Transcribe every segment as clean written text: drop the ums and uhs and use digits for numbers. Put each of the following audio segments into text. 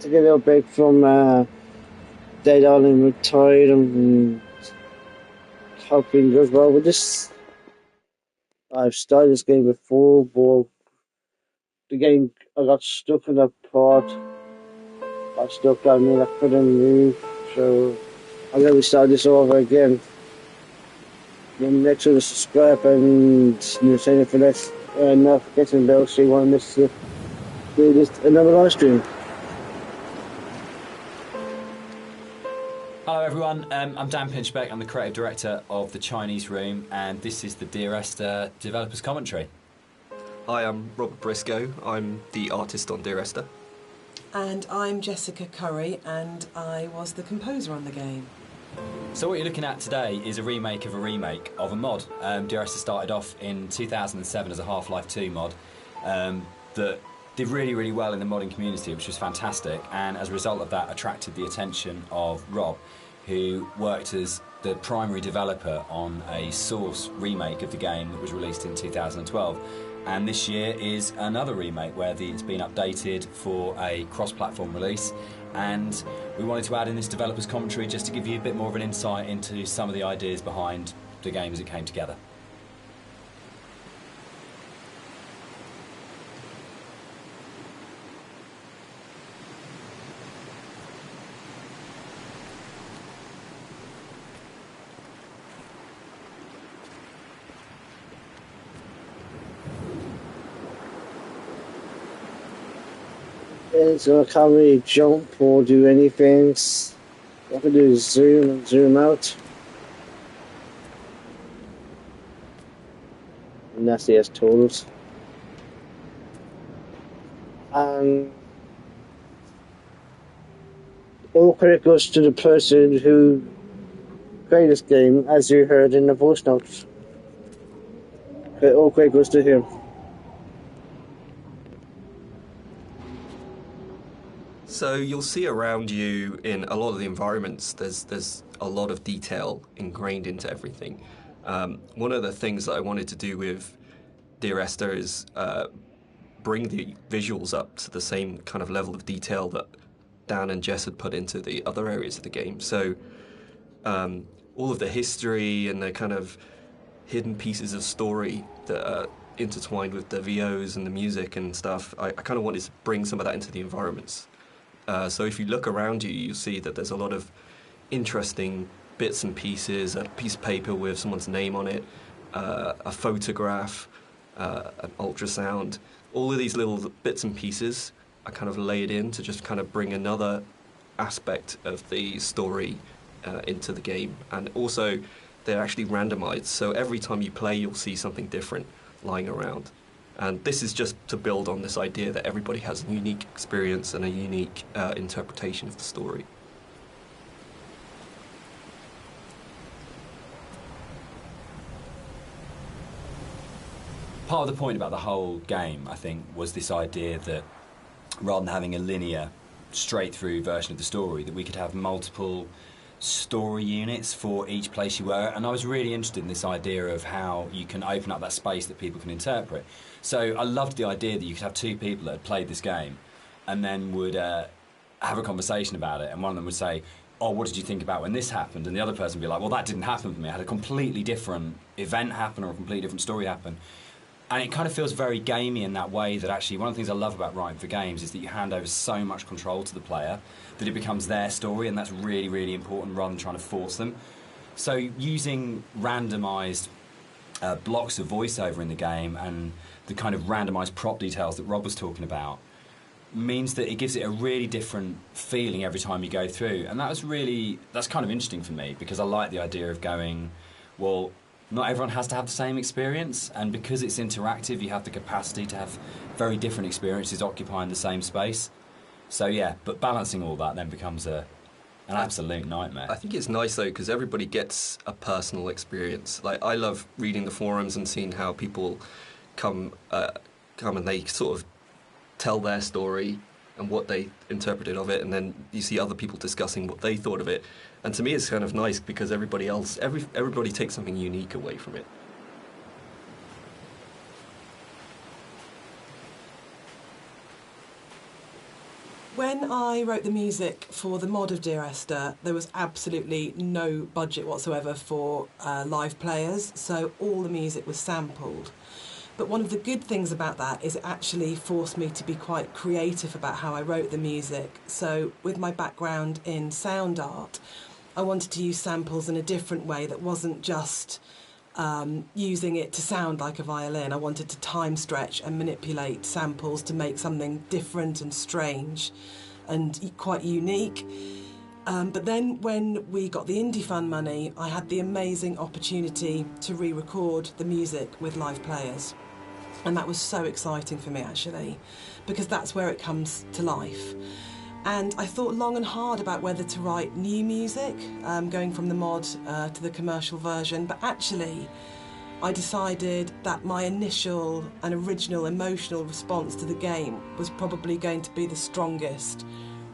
Took a little break from Dead Island retired and helping as well. I've started this game before, but the game I got stuck in that part. Got stuck on me. I couldn't move, so I'm gonna restart this over again. Then next to the subscribe and sign up for that notification bell so you won't miss another live stream. Hello everyone, I'm Dan Pinchbeck, I'm the creative director of the Chinese Room, and this is the Dear Esther developers commentary. Hi, I'm Robert Briscoe, I'm the artist on Dear Esther. And I'm Jessica Curry, and I was the composer on the game. So what you're looking at today is a remake of a mod. Dear Esther started off in 2007 as a Half-Life 2 mod that did really, really well in the modding community, which was fantastic, and as a result of that attracted the attention of Rob, who worked as the primary developer on a Source remake of the game that was released in 2012. And this year is another remake where it's been updated for a cross-platform release, and we wanted to add in this developer's commentary just to give you a bit more of an insight into some of the ideas behind the game as it came together. So I can't really jump or do anything. All I can do is zoom and zoom out. And that's the S totals. And all credit goes to the person who created this game, as you heard in the voice notes. All credit goes to him. So you'll see around you in a lot of the environments, there's a lot of detail ingrained into everything. One of the things that I wanted to do with Dear Esther is bring the visuals up to the same kind of level of detail that Dan and Jess had put into the other areas of the game. So all of the history and the kind of hidden pieces of story that are intertwined with the VOs and the music and stuff, I kind of wanted to bring some of that into the environments. So if you look around you, you'll see that there's a lot of interesting bits and pieces, a piece of paper with someone's name on it, a photograph, an ultrasound. All of these little bits and pieces are kind of laid in to just kind of bring another aspect of the story into the game. And also, they're actually randomized, so every time you play, you'll see something different lying around. And this is just to build on this idea that everybody has a unique experience and a unique interpretation of the story. Part of the point about the whole game, I think, was this idea that rather than having a linear, straight-through version of the story, that we could have multiple story units for each place you were, and I was really interested in this idea of how you can open up that space that people can interpret. So I loved the idea that you could have two people that had played this game and then would have a conversation about it, and one of them would say, oh, what did you think about when this happened? And the other person would be like, well, that didn't happen for me. I had a completely different event happen or a completely different story happen. And it kind of feels very gamey in that way, that actually one of the things I love about writing for games is that you hand over so much control to the player that it becomes their story, and that's really, really important rather than trying to force them. So using randomised blocks of voiceover in the game and the kind of randomised prop details that Rob was talking about means that it gives it a really different feeling every time you go through. And that's kind of interesting for me, because I like the idea of going, well, not everyone has to have the same experience, and because it's interactive, you have the capacity to have very different experiences occupying the same space. So yeah, but balancing all that then becomes an absolute nightmare. I think it's nice though, because everybody gets a personal experience. Like, I love reading the forums and seeing how people come and they sort of tell their story and what they interpreted of it, and then you see other people discussing what they thought of it. And to me, it's kind of nice because everybody takes something unique away from it. When I wrote the music for the mod of Dear Esther, there was absolutely no budget whatsoever for live players, so all the music was sampled. But one of the good things about that is it actually forced me to be quite creative about how I wrote the music. So with my background in sound art, I wanted to use samples in a different way that wasn't just using it to sound like a violin. I wanted to time stretch and manipulate samples to make something different and strange and quite unique. But then when we got the Indie Fund money, I had the amazing opportunity to re-record the music with live players. And that was so exciting for me, actually, because that's where it comes to life. And I thought long and hard about whether to write new music, going from the mod to the commercial version, but actually I decided that my initial and original emotional response to the game was probably going to be the strongest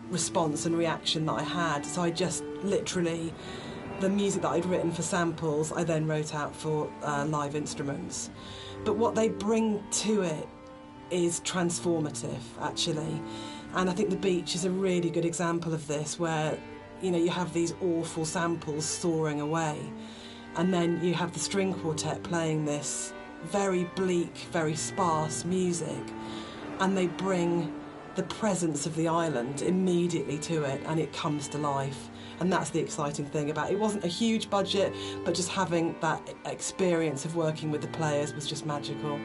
response and reaction that I had. So I just literally, the music that I'd written for samples, I then wrote out for live instruments. But what they bring to it is transformative, actually. And I think The Beach is a really good example of this, where, you know, you have these awful samples soaring away, and then you have the string quartet playing this very bleak, very sparse music, and they bring the presence of the island immediately to it, and it comes to life. And that's the exciting thing about it. It wasn't a huge budget, but just having that experience of working with the players was just magical.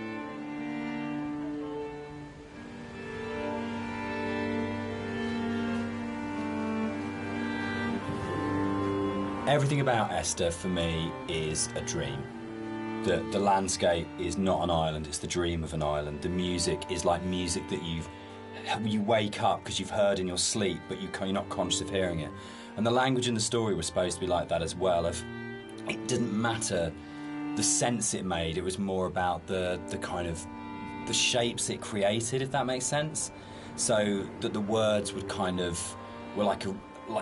Everything about Esther for me is a dream. The landscape is not an island, it's the dream of an island. The music is like music that you wake up because you've heard in your sleep, but you're not conscious of hearing it. And the language in the story was supposed to be like that as well. It didn't matter the sense it made, it was more about the kind of the shapes it created, if that makes sense. So that the words would kind of were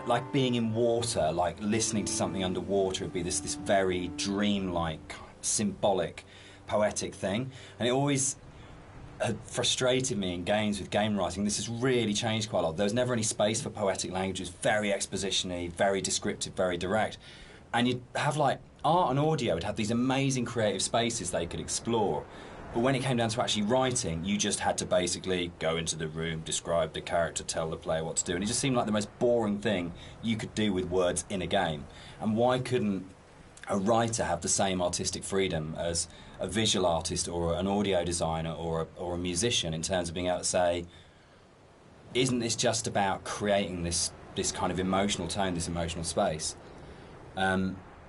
like being in water, like listening to something underwater. It'd be this very dreamlike, symbolic, poetic thing. And it always had frustrated me in games with game writing. This has really changed quite a lot. There was never any space for poetic language. It was very exposition-y, very descriptive, very direct. And you'd have like art and audio would have these amazing creative spaces they could explore. But when it came down to actually writing, you just had to basically go into the room, describe the character, tell the player what to do. And it just seemed like the most boring thing you could do with words in a game. And why couldn't a writer have the same artistic freedom as a visual artist or an audio designer or a musician, in terms of being able to say, isn't this just about creating this kind of emotional tone, this emotional space?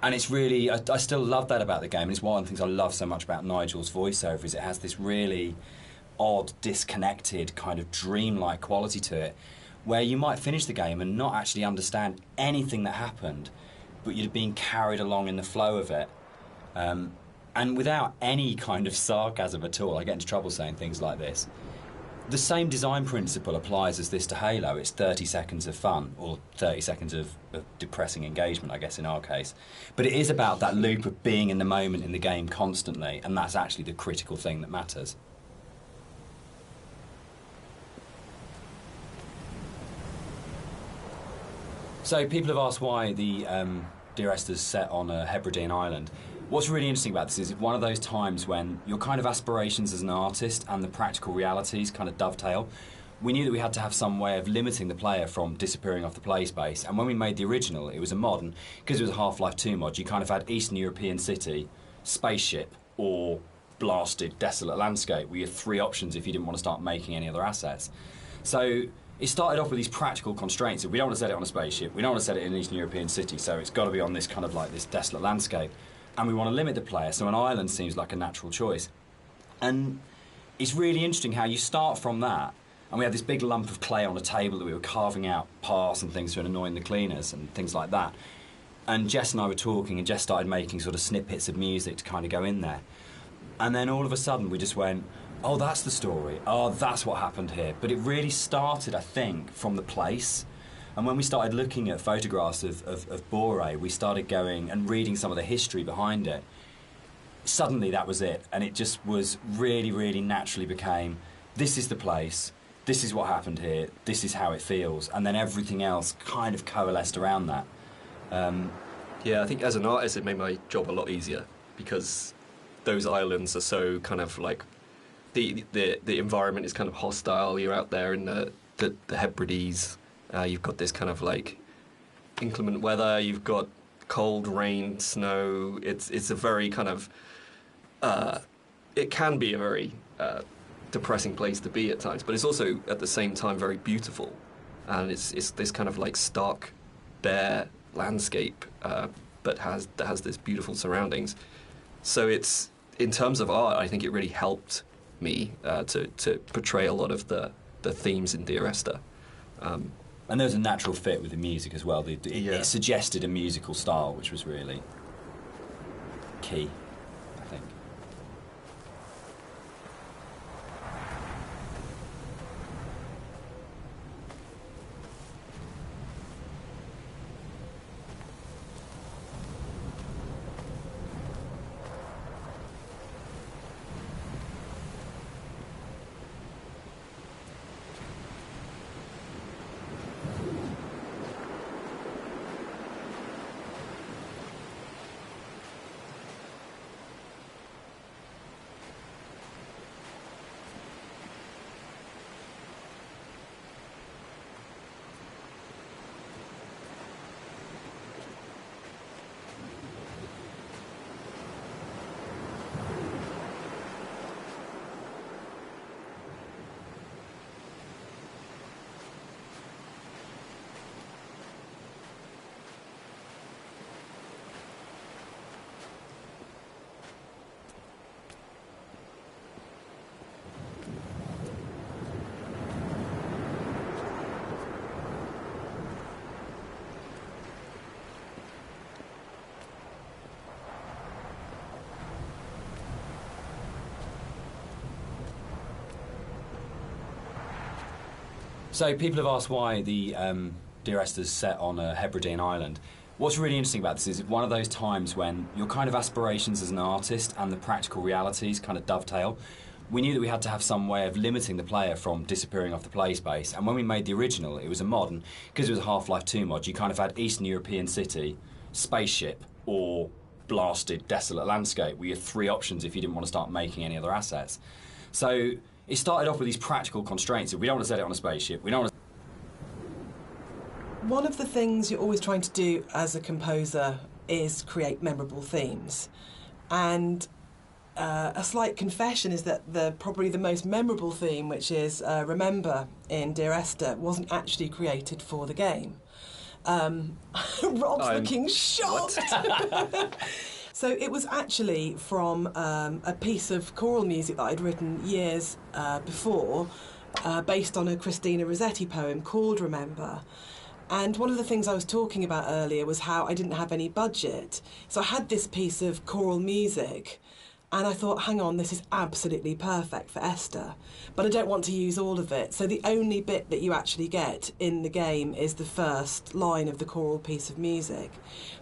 And it's really, I still love that about the game, and it's one of the things I love so much about Nigel's voiceover, is it has this really odd, disconnected, kind of dreamlike quality to it, where you might finish the game and not actually understand anything that happened, but you'd been carried along in the flow of it. And without any kind of sarcasm at all, I get into trouble saying things like this. The same design principle applies as this to Halo. It's 30 seconds of fun, or 30 seconds of depressing engagement, I guess, in our case. But it is about that loop of being in the moment in the game constantly, and that's actually the critical thing that matters. So people have asked why the Dear Esther's set on a Hebridean island. What's really interesting about this is it's one of those times when your kind of aspirations as an artist and the practical realities kind of dovetail. We knew that we had to have some way of limiting the player from disappearing off the play space, and when we made the original, it was a mod, and because it was a Half-Life 2 mod, you kind of had Eastern European city, spaceship, or blasted, desolate landscape, where you had three options if you didn't want to start making any other assets. So it started off with these practical constraints. We don't want to set it on a spaceship, we don't want to set it in an Eastern European city, so it's got to be on this kind of like this desolate landscape. And we want to limit the player, so an island seems like a natural choice. And it's really interesting how you start from that, and we had this big lump of clay on a table that we were carving out paths and things to annoying the cleaners and things like that. And Jess and I were talking, and Jess started making sort of snippets of music to kind of go in there. And then all of a sudden we just went, oh, that's the story. Oh, that's what happened here. But it really started, I think, from the place. And when we started looking at photographs of Boré, we started going and reading some of the history behind it. Suddenly that was it. And it just was really, really naturally became, this is the place. this is what happened here, this is how it feels, and then everything else kind of coalesced around that. Yeah, I think as an artist it made my job a lot easier, because those islands are so kind of like the environment is kind of hostile. You're out there in the Hebrides. You've got this kind of like inclement weather. You've got cold, rain, snow. It's a very kind of it can be a very depressing place to be at times, but it's also at the same time very beautiful, and it's this kind of like stark, bare landscape, but has this beautiful surroundings. So it's, in terms of art, I think it really helped me to portray a lot of the themes in Dear Esther. And there was a natural fit with the music as well. It suggested a musical style, which was really key, I think. So people have asked why the Dear Esther's set on a Hebridean island. What's really interesting about this is one of those times when your kind of aspirations as an artist and the practical realities kind of dovetail. We knew that we had to have some way of limiting the player from disappearing off the play space, and when we made the original, it was a mod, and because it was a Half-Life 2 mod, you kind of had Eastern European city, spaceship, or blasted, desolate landscape, were your three options if you didn't want to start making any other assets. So it started off with these practical constraints. If we don't want to set it on a spaceship, we don't want to... One of the things you're always trying to do as a composer is create memorable themes. And a slight confession is that probably the most memorable theme, which is Remember in Dear Esther, wasn't actually created for the game. Rob's looking shocked. So it was actually from a piece of choral music that I'd written years before, based on a Christina Rossetti poem called Remember. And one of the things I was talking about earlier was how I didn't have any budget. So I had this piece of choral music, and I thought, hang on, this is absolutely perfect for Esther, but I don't want to use all of it. So the only bit that you actually get in the game is the first line of the choral piece of music.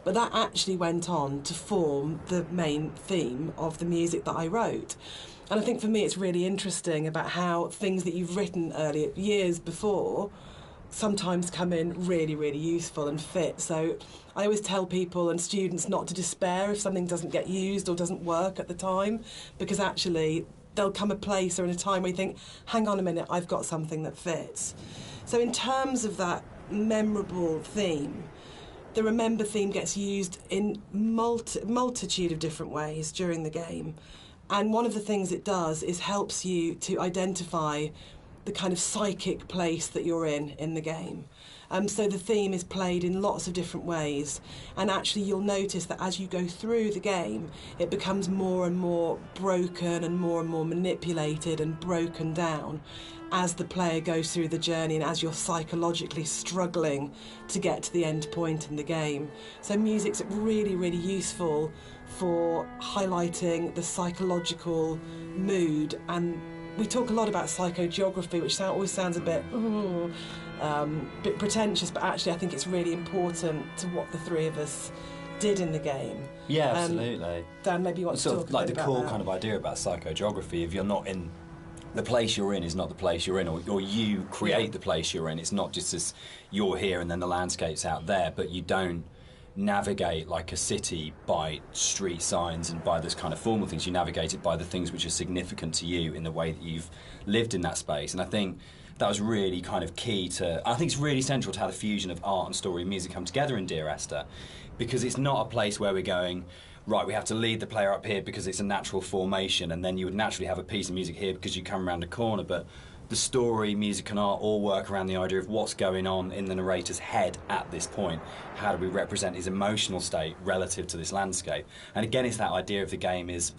But that actually went on to form the main theme of the music that I wrote. And I think for me it's really interesting about how things that you've written earlier, years before, sometimes come in really, really useful and fit. So I always tell people and students not to despair if something doesn't get used or doesn't work at the time, because actually there'll come a place or in a time where you think, hang on a minute, I've got something that fits. So in terms of that memorable theme, the Remember theme gets used in multitude of different ways during the game. And one of the things it does is helps you to identify the kind of psychic place that you're in the game. So the theme is played in lots of different ways, and actually you'll notice that as you go through the game, it becomes more and more broken and more manipulated and broken down as the player goes through the journey and as you're psychologically struggling to get to the end point in the game. So music's really, really useful for highlighting the psychological mood, and we talk a lot about psychogeography, which always sounds a bit pretentious, but actually I think it's really important to what the three of us did in the game. Yeah, absolutely. Dan, maybe you want to talk a bit about like the core that. kind of idea about psychogeography. If you're not in the place you're in is not the place you're in, or you create Yeah. the place you're in. It's not just as you're here and then the landscape's out there, but you don't navigate like a city by street signs and by this kind of formal things. You navigate it by the things which are significant to you in the way that you've lived in that space. And I think that was really kind of key to, I think it's really central to how the fusion of art and story and music come together in Dear Esther, because it's not a place where we're going, right, we have to lead the player up here because it's a natural formation, and then you would naturally have a piece of music here because you come around a corner. But the story, music and art all work around the idea of what's going on in the narrator's head at this point. How do we represent his emotional state relative to this landscape? And again, it's that idea of the game is,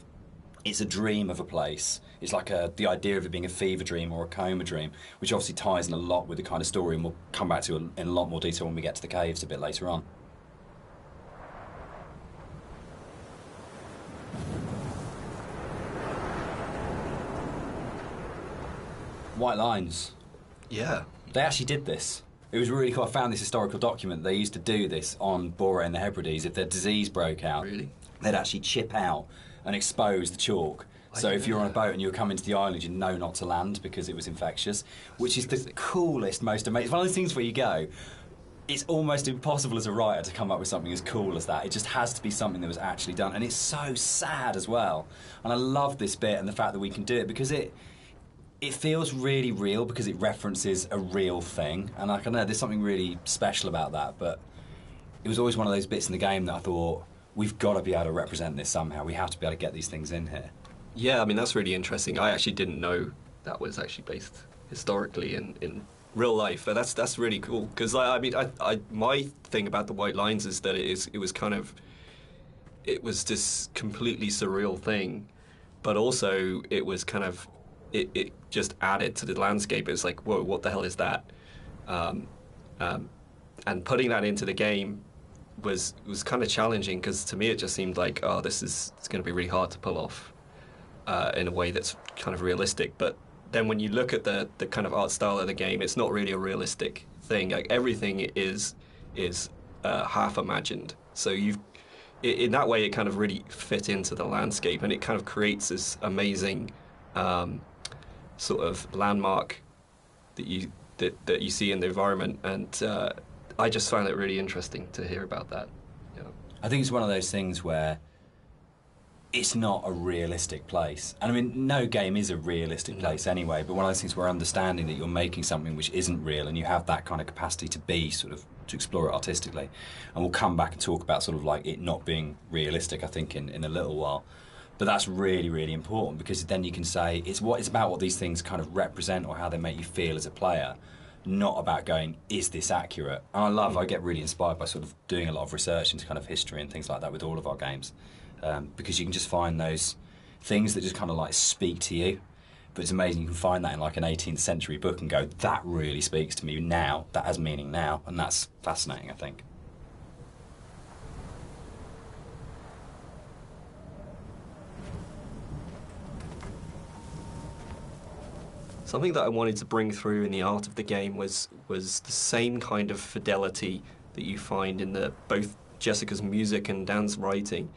it's a dream of a place. It's like the idea of it being a fever dream or a coma dream, which obviously ties in a lot with the kind of story, and we'll come back to in a lot more detail when we get to the caves a bit later on. White lines. Yeah. They actually did this. It was really cool. I found this historical document. They used to do this on Bora and the Hebrides. If their disease broke out, Really? they'd actually chip out and expose the chalk. So if you're on a boat and you were coming to the island, you know not to land because it was infectious, which is the coolest, most amazing. It's one of those things where you go, it's almost impossible as a writer to come up with something as cool as that. It just has to be something that was actually done. And it's so sad as well. And I love this bit and the fact that we can do it because it feels really real because it references a real thing. And I don't know, there's something really special about that. But it was always one of those bits in the game that I thought, we've got to be able to represent this somehow. We have to be able to get these things in here. Yeah, I mean, that's really interesting. I actually didn't know that was actually based historically in real life. But that's really cool. Because, I mean, my thing about the White Lines is that it was this completely surreal thing. But also, it was kind of, it just added to the landscape. It's like, whoa, what the hell is that? And putting that into the game was kind of challenging because to me it just seemed like, oh, it's going to be really hard to pull off in a way that's kind of realistic. But then when you look at the kind of art style of the game, it's not really a realistic thing. Like everything is half imagined. So in that way it kind of really fit into the landscape, and it kind of creates this amazing sort of landmark that you see in the environment, and I just found it really interesting to hear about that. Yeah. I think it's one of those things where it's not a realistic place. And I mean, no game is a realistic place anyway, but one of those things where understanding that you're making something which isn't real and you have that kind of capacity to be sort of, to explore it artistically. And we'll come back and talk about sort of like it not being realistic, I think, in a little while. But that's really, really important because then you can say it's about what these things kind of represent or how they make you feel as a player, not about going, is this accurate? And I get really inspired by sort of doing a lot of research into kind of history and things like that with all of our games. Because you can just find those things that just kind of like speak to you. But it's amazing you can find that in like an 18th century book and go, that really speaks to me now, that has meaning now, and that's fascinating, I think. Something that I wanted to bring through in the art of the game was the same kind of fidelity that you find in both Jessica's music and Dan's writing.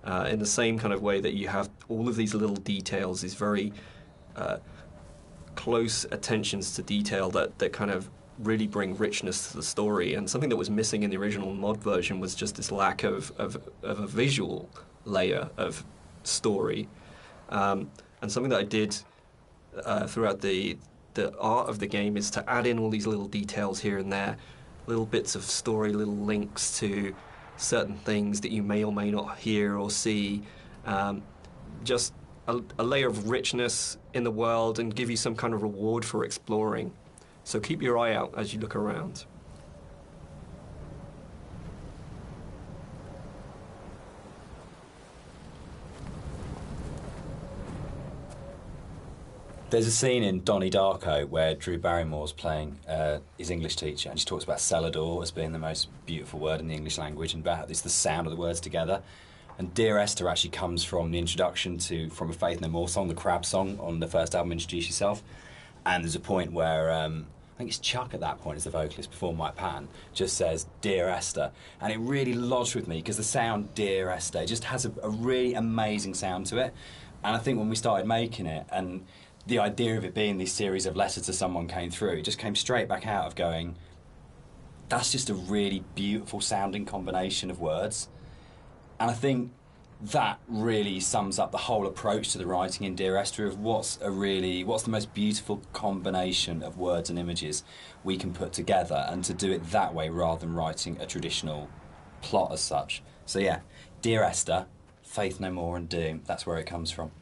In the same kind of way that you have all of these little details, these very close attentions to detail that kind of really bring richness to the story. And something that was missing in the original mod version was just this lack of a visual layer of story. And something that I did throughout the art of the game is to add in all these little details here and there, little bits of story, little links to certain things that you may or may not hear or see, just a layer of richness in the world and give you some kind of reward for exploring. So keep your eye out as you look around. There's a scene in Donnie Darko where Drew Barrymore's playing his English teacher, and she talks about Celador as being the most beautiful word in the English language, and about it's the sound of the words together. And Dear Esther actually comes from the introduction to From a Faith No More song, the Crab song on the first album, Introduce Yourself. And there's a point where I think it's Chuck at that point as the vocalist before Mike Patton just says Dear Esther, and it really lodged with me because the sound Dear Esther just has a really amazing sound to it. And I think when we started making it and the idea of it being this series of letters to someone came through, it just came straight back out of going, that's just a really beautiful sounding combination of words. And I think that really sums up the whole approach to the writing in Dear Esther of what's the most beautiful combination of words and images we can put together, and to do it that way rather than writing a traditional plot as such. So yeah, Dear Esther, Faith No More and Doom, that's where it comes from.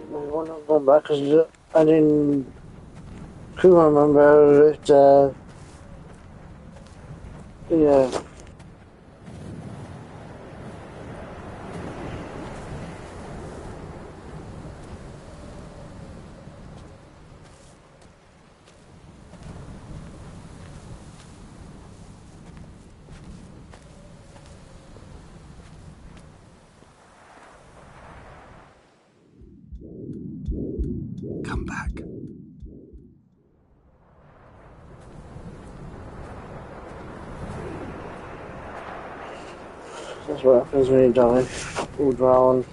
I want to go back because I couldn't remember it. Yeah. Come back. That's what happens when you die or drown.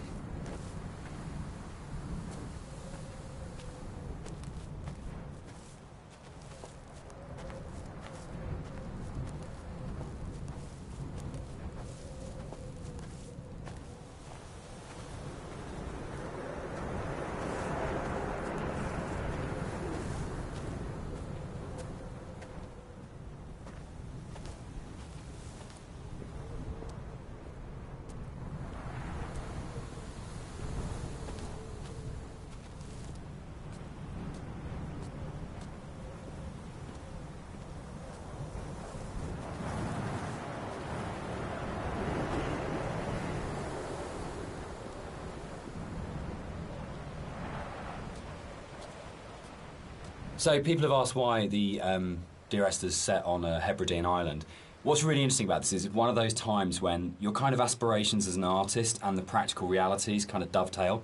So people have asked why the Dear Esther's set on a Hebridean island. What's really interesting about this is it's one of those times when your kind of aspirations as an artist and the practical realities kind of dovetail.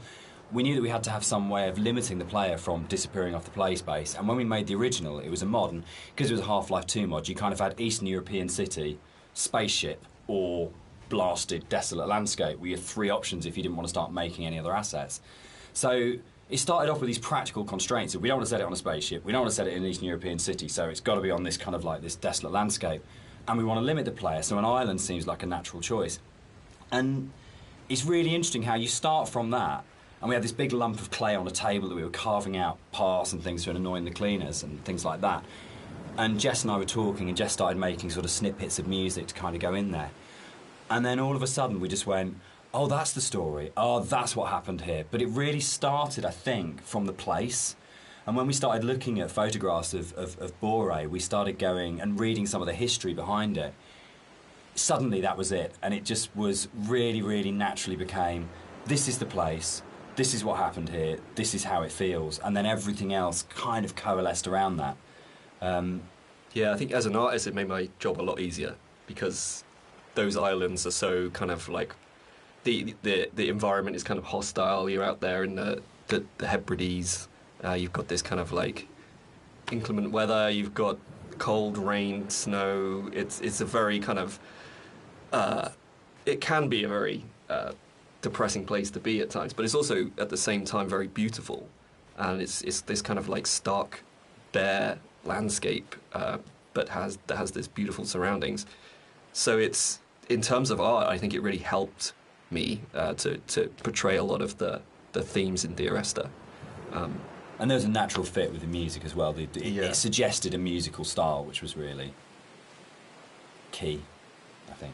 We knew that we had to have some way of limiting the player from disappearing off the play space, and when we made the original, it was a mod, and because it was a Half-Life 2 mod, you kind of had Eastern European city, spaceship, or blasted, desolate landscape. We had three options if you didn't want to start making any other assets. So it started off with these practical constraints. We don't want to set it on a spaceship, we don't want to set it in an Eastern European city, so it's got to be on this kind of like this desolate landscape. And we want to limit the player, so an island seems like a natural choice. And it's really interesting how you start from that, and we had this big lump of clay on a table that we were carving out paths and things to annoying the cleaners and things like that. And Jess and I were talking, and Jess started making sort of snippets of music to kind of go in there. And then all of a sudden we just went, oh, that's the story. Oh, that's what happened here. But it really started, I think, from the place. And when we started looking at photographs of Boré, we started going and reading some of the history behind it. Suddenly that was it. And it just was really, really naturally became, this is the place, this is what happened here, this is how it feels. And then everything else kind of coalesced around that. Yeah, I think as an artist it made my job a lot easier, because those islands are so kind of like, the environment is kind of hostile. You're out there in the Hebrides. You've got this kind of like inclement weather. You've got cold, rain, snow. It's a very kind of it can be a very depressing place to be at times, but it's also at the same time very beautiful. and it's this kind of like stark, bare landscape, but that has this beautiful surroundings. So it's, in terms of art, I think it really helped me to portray a lot of the themes in Dear Esther. And there was a natural fit with the music as well. Yeah. It suggested a musical style, which was really key, I think.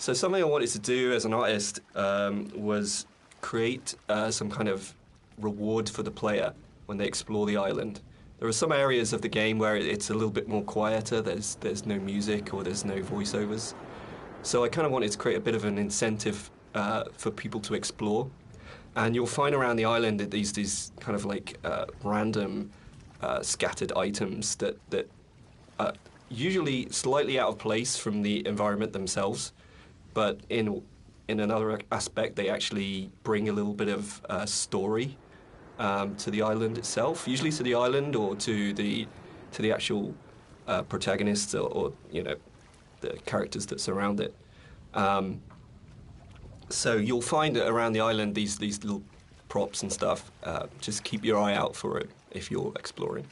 So something I wanted to do as an artist was create some kind of reward for the player when they explore the island. There are some areas of the game where it's a little bit more quieter. There's no music or there's no voiceovers. So I kind of wanted to create a bit of an incentive for people to explore. And you'll find around the island that these kind of like random scattered items that usually slightly out of place from the environment themselves, but in another aspect they actually bring a little bit of story to the island itself, usually to the island or to the actual protagonists or you know, the characters that surround it. So you'll find around the island these little props and stuff. Just keep your eye out for it if you're exploring.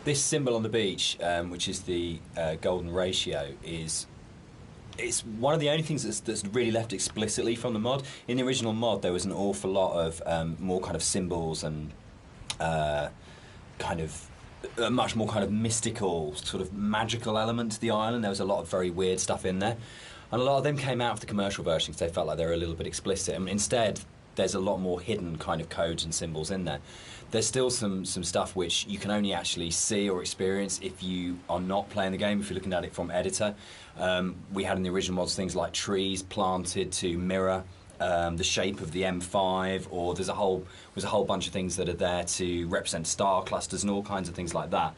This symbol on the beach, which is the golden ratio, it's one of the only things that's really left explicitly from the mod. In the original mod, there was an awful lot of more kind of symbols and kind of a much more kind of mystical, sort of magical element to the island. There was a lot of very weird stuff in there. And a lot of them came out of the commercial version because they felt like they were a little bit explicit. And instead, there's a lot more hidden kind of codes and symbols in there. There's still some stuff which you can only actually see or experience if you are not playing the game, if you're looking at it from editor. We had in the original mods things like trees planted to mirror the shape of the M5, or there's a whole bunch of things that are there to represent star clusters and all kinds of things like that.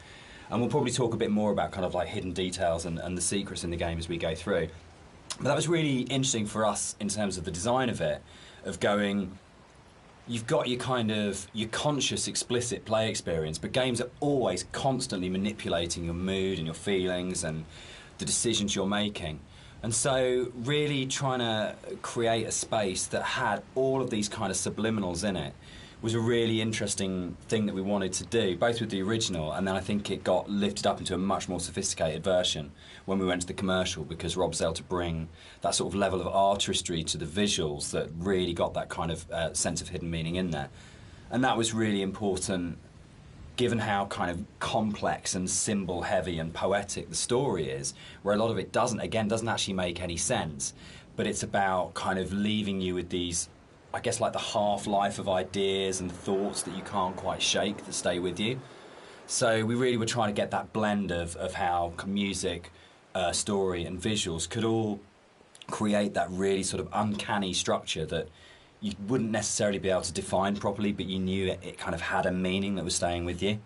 And we'll probably talk a bit more about kind of like hidden details and the secrets in the game as we go through. But that was really interesting for us in terms of the design of it, of going, you've got your kind of your conscious, explicit play experience, but games are always constantly manipulating your mood and your feelings and the decisions you're making. And so really trying to create a space that had all of these kind of subliminals in it was a really interesting thing that we wanted to do, both with the original, and then I think it got lifted up into a much more sophisticated version when we went to the commercial, because Rob was able to bring that sort of level of artistry to the visuals that really got that kind of sense of hidden meaning in there. And that was really important given how kind of complex and symbol heavy and poetic the story is, where a lot of it doesn't actually make any sense, but it's about kind of leaving you with these, I guess, like the half-life of ideas and thoughts that you can't quite shake that stay with you. So we really were trying to get that blend of how music, story and visuals could all create that really sort of uncanny structure that you wouldn't necessarily be able to define properly, but you knew it kind of had a meaning that was staying with you.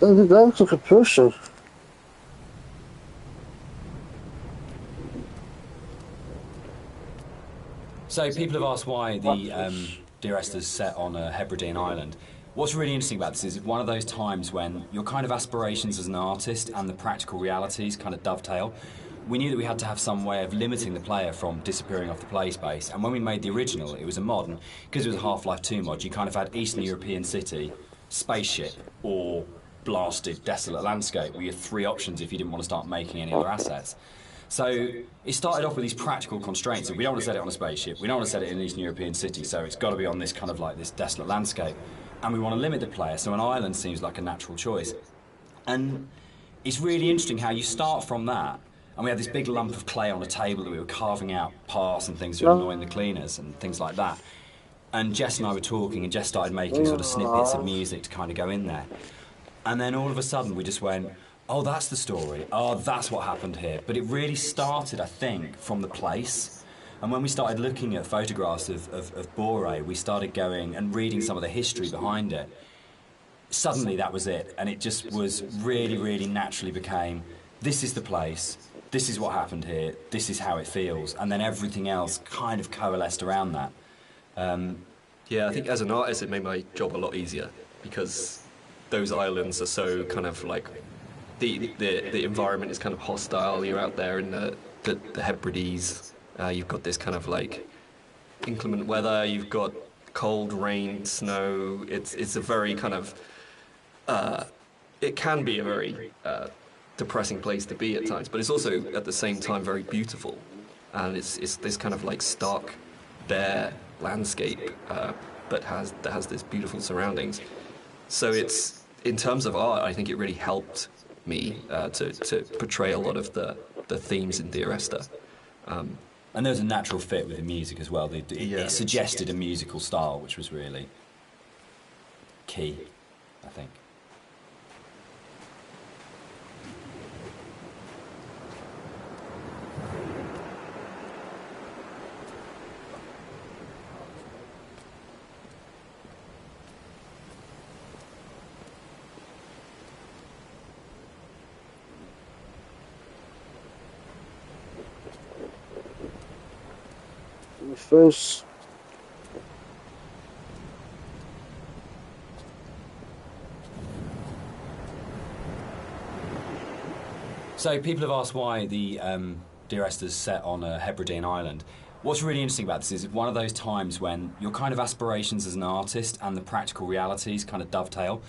That looks like a person. So people have asked why the Dear Esther's set on a Hebridean island. What's really interesting about this is it's one of those times when your kind of aspirations as an artist and the practical realities kind of dovetail. We knew that we had to have some way of limiting the player from disappearing off the play space, and when we made the original, it was a mod, and because it was a Half-Life 2 mod, you kind of had Eastern European city, spaceship, or blasted, desolate landscape, where you had three options if you didn't want to start making any other assets. So it started off with these practical constraints. We don't want to set it on a spaceship, we don't want to set it in an Eastern European city, so it's got to be on this kind of like this desolate landscape. And we want to limit the player, so an island seems like a natural choice. And it's really interesting how you start from that, and we had this big lump of clay on a table that we were carving out paths and things to annoy the cleaners and things like that. And Jess and I were talking, and Jess started making sort of snippets of music to kind of go in there. And then all of a sudden we just went, oh, that's the story. Oh, that's what happened here. But it really started, I think, from the place. And when we started looking at photographs of Bore, we started going and reading some of the history behind it. Suddenly that was it. And it just was really, really naturally became, this is the place, this is what happened here, this is how it feels. And then everything else kind of coalesced around that. Yeah, I think as an artist it made my job a lot easier, because those islands are so kind of like, the environment is kind of hostile. You're out there in the Hebrides. You've got this kind of like inclement weather. You've got cold, rain, snow. It's a very kind of it can be a very depressing place to be at times, but it's also at the same time very beautiful, and it's this kind of like stark, bare landscape, but has this beautiful surroundings. So it's, in terms of art, I think it really helped me to portray a lot of the themes in Dear Esther. And there was a natural fit with the music as well. It suggested a musical style, which was really key, I think. First, so people have asked why the Dear Esther's set on a Hebridean island. What's really interesting about this is it's one of those times when your kind of aspirations as an artist and the practical realities kind of dovetail.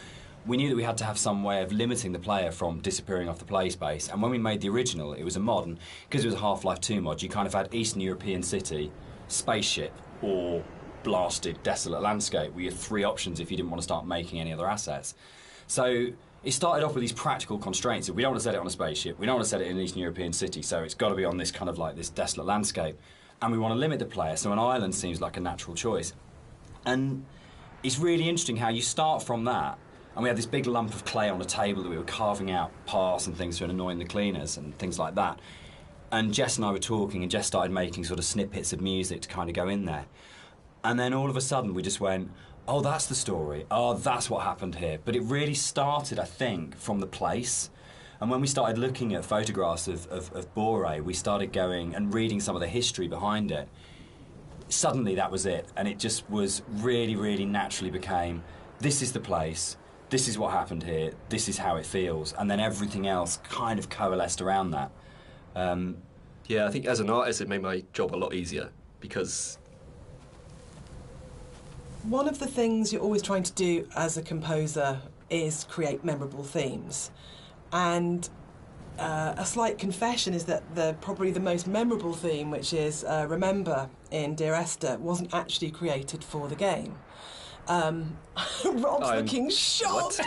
We knew that we had to have some way of limiting the player from disappearing off the play space, and when we made the original, it was a mod, and because it was a Half-Life 2 mod, you kind of had Eastern European city, spaceship, or blasted, desolate landscape, where you had three options if you didn't want to start making any other assets. So it started off with these practical constraints. We don't want to set it on a spaceship, we don't want to set it in an Eastern European city, so it's got to be on this kind of like this desolate landscape. And we want to limit the player, so an island seems like a natural choice. And it's really interesting how you start from that, And we had this big lump of clay on a table that we were carving out paths and things to annoying the cleaners and things like that. And Jess and I were talking, and Jess started making sort of snippets of music to kind of go in there. And then all of a sudden we just went, oh, that's the story. Oh, that's what happened here. But it really started, I think, from the place. And when we started looking at photographs of Boré, we started going and reading some of the history behind it. Suddenly that was it. And it just was really, really naturally became, this is the place, this is what happened here, this is how it feels. And then everything else kind of coalesced around that. Yeah, I think as an artist it made my job a lot easier because... One of the things you're always trying to do as a composer is create memorable themes. And a slight confession is that probably the most memorable theme, which is Remember in Dear Esther, wasn't actually created for the game. Rob's looking shocked.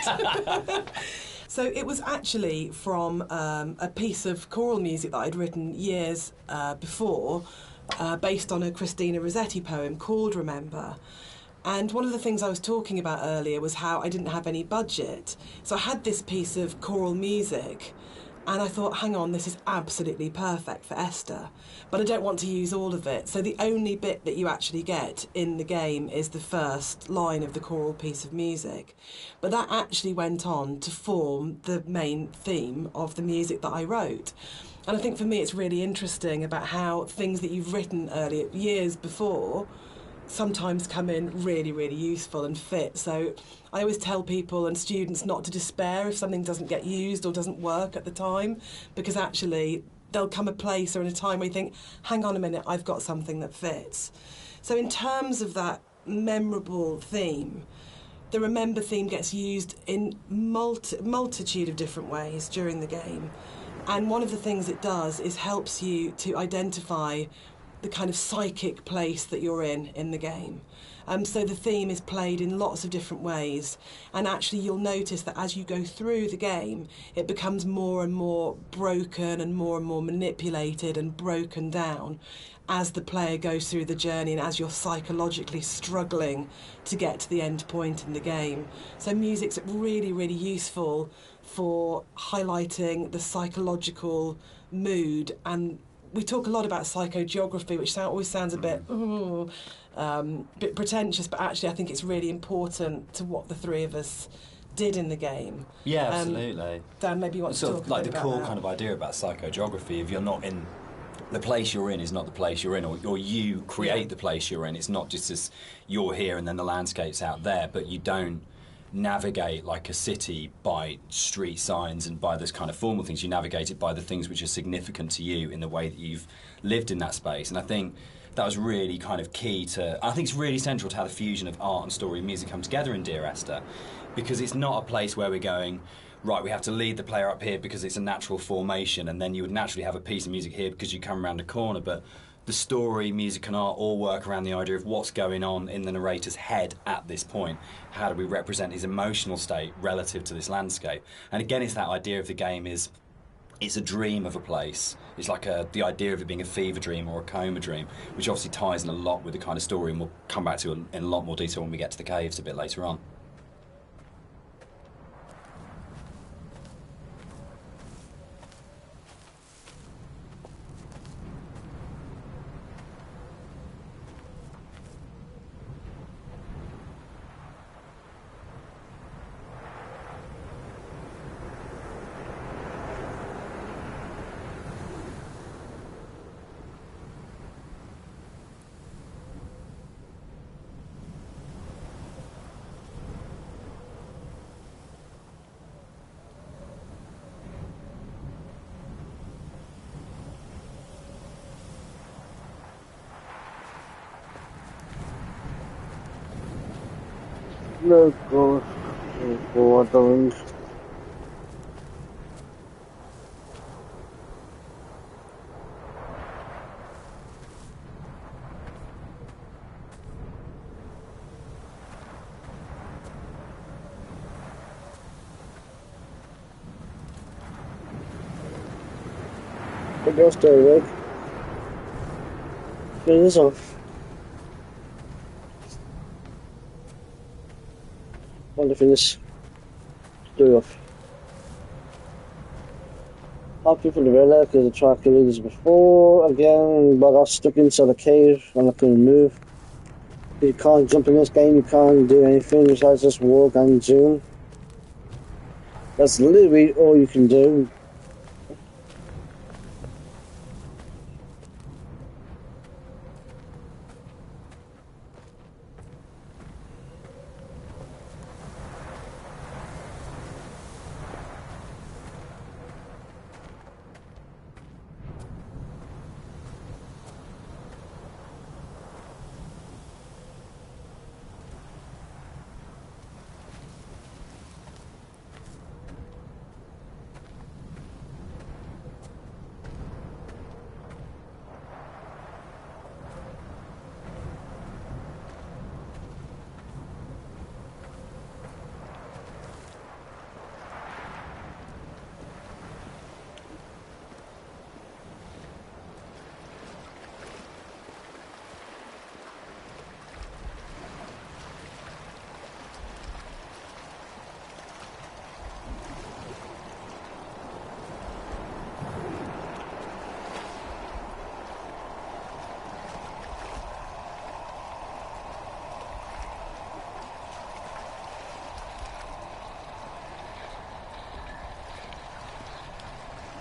So it was actually from a piece of choral music that I'd written years before, based on a Christina Rossetti poem called Remember. And one of the things I was talking about earlier was how I didn't have any budget. So I had this piece of choral music, and I thought, hang on, this is absolutely perfect for Esther. But I don't want to use all of it. So the only bit that you actually get in the game is the first line of the choral piece of music. But that actually went on to form the main theme of the music that I wrote. And I think for me it's really interesting about how things that you've written earlier, years before, sometimes come in really, really useful and fit. So I always tell people and students not to despair if something doesn't get used or doesn't work at the time, because actually there'll come a place or in a time where you think, hang on a minute, I've got something that fits. So in terms of that memorable theme, the Remember theme gets used in multitude of different ways during the game. And one of the things it does is helps you to identify the kind of psychic place that you're in the game. So the theme is played in lots of different ways, and actually you'll notice that as you go through the game, it becomes more and more broken and more manipulated and broken down as the player goes through the journey and as you're psychologically struggling to get to the end point in the game. So music's really, really useful for highlighting the psychological mood. And we talk a lot about psychogeography, which always sounds a bit pretentious, but actually I think it's really important to what the three of us did in the game. Yeah, absolutely. Dan, maybe you want to sort talk of like a bit the about core that. kind of idea about psychogeography. If you're not in the place you're in, is not the place you're in, or you create the place you're in. It's not just as you're here and then the landscape's out there, but you don't navigate like a city by street signs and by those kind of formal things. You navigate it by the things which are significant to you in the way that you've lived in that space. And I think that was really kind of key to, I think it's really central to how the fusion of art and story and music come together in Dear Esther, because it's not a place where we're going, right, we have to lead the player up here because it's a natural formation, and then you would naturally have a piece of music here because you come around a corner. But the story, music and art all work around the idea of what's going on in the narrator's head at this point. How do we represent his emotional state relative to this landscape? And again, it's that idea of the game is, it's a dream of a place. It's like the idea of it being a fever dream or a coma dream, which obviously ties in a lot with the kind of story, and we'll come back to in a lot more detail when we get to the caves a bit later on. No, God. Oh, God, darling. Put your stay awake. Turn this off. Want to finish. stuff. Happy for the villa because I tried to do this before again, but I got stuck inside a cave and I couldn't move. You can't jump in this game, you can't do anything besides just walk and zoom. That's literally all you can do.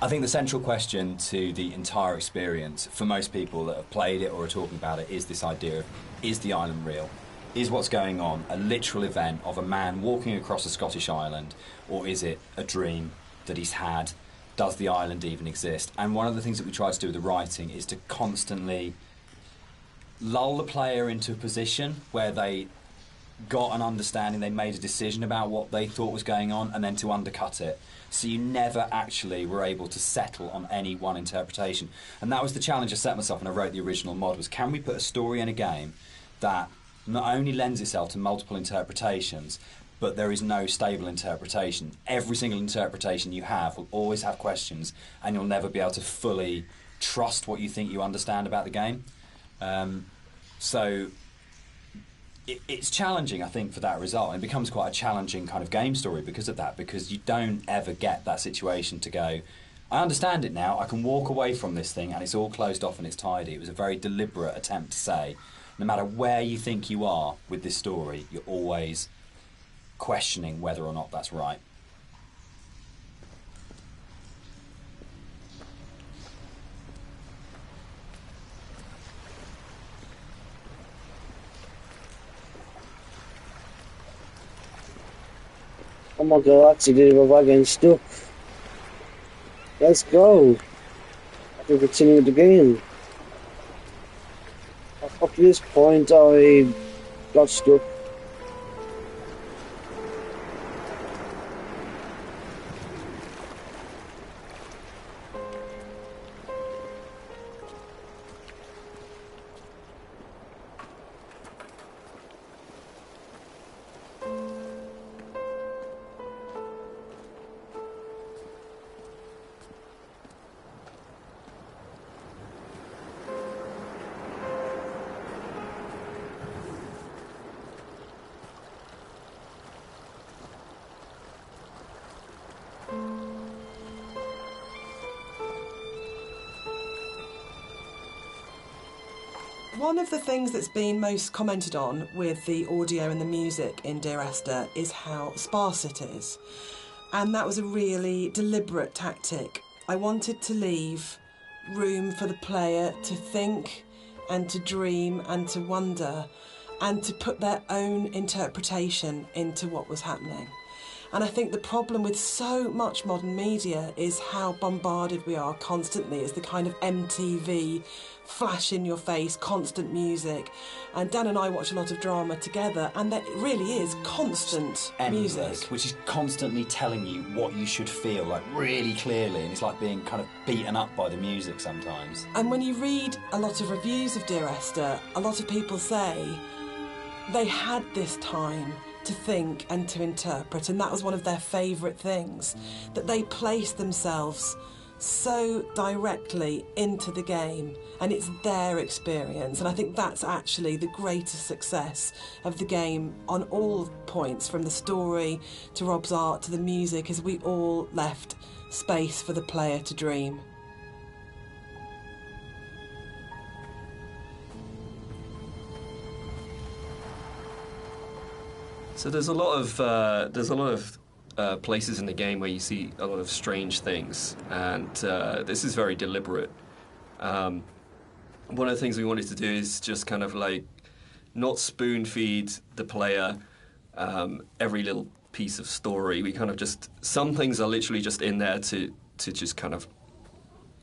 I think the central question to the entire experience, for most people that have played it or are talking about it, is this idea of, is the island real? Is what's going on a literal event of a man walking across a Scottish island, or is it a dream that he's had? Does the island even exist? And one of the things that we try to do with the writing is to constantly lull the player into a position where they got an understanding, they made a decision about what they thought was going on, and then to undercut it. So you never actually were able to settle on any one interpretation. And that was the challenge I set myself when I wrote the original mod, was can we put a story in a game that not only lends itself to multiple interpretations, but there is no stable interpretation. Every single interpretation you have will always have questions, and you'll never be able to fully trust what you think you understand about the game. So it's challenging, I think, for that result. And it becomes quite a challenging kind of game story because of that, because you don't ever get that situation to go, I understand it now, I can walk away from this thing and it's all closed off and it's tidy. It was a very deliberate attempt to say, no matter where you think you are with this story, you're always questioning whether or not that's right. Oh my god, I actually did it without getting stuck. Let's go. I can continue with the game. Up to this point, I got stuck. One of the things that's been most commented on with the audio and the music in Dear Esther is how sparse it is. And that was a really deliberate tactic. I wanted to leave room for the player to think and to dream and to wonder and to put their own interpretation into what was happening. And I think the problem with so much modern media is how bombarded we are constantly. It's the kind of MTV, flash in your face, constant music. And Dan and I watch a lot of drama together, and there really is constant Endless, music. which is constantly telling you what you should feel, like really clearly, and it's like being kind of beaten up by the music sometimes. And when you read a lot of reviews of Dear Esther, a lot of people say they had this time to think and to interpret, and that was one of their favourite things, that they placed themselves so directly into the game, and it's their experience. And I think that's actually the greatest success of the game on all points, from the story to Rob's art to the music, is we all left space for the player to dream. So there's a lot of places in the game where you see a lot of strange things, and this is very deliberate. One of the things we wanted to do is just kind of like not spoon feed the player every little piece of story. We kind of just, some things are literally just in there to just kind of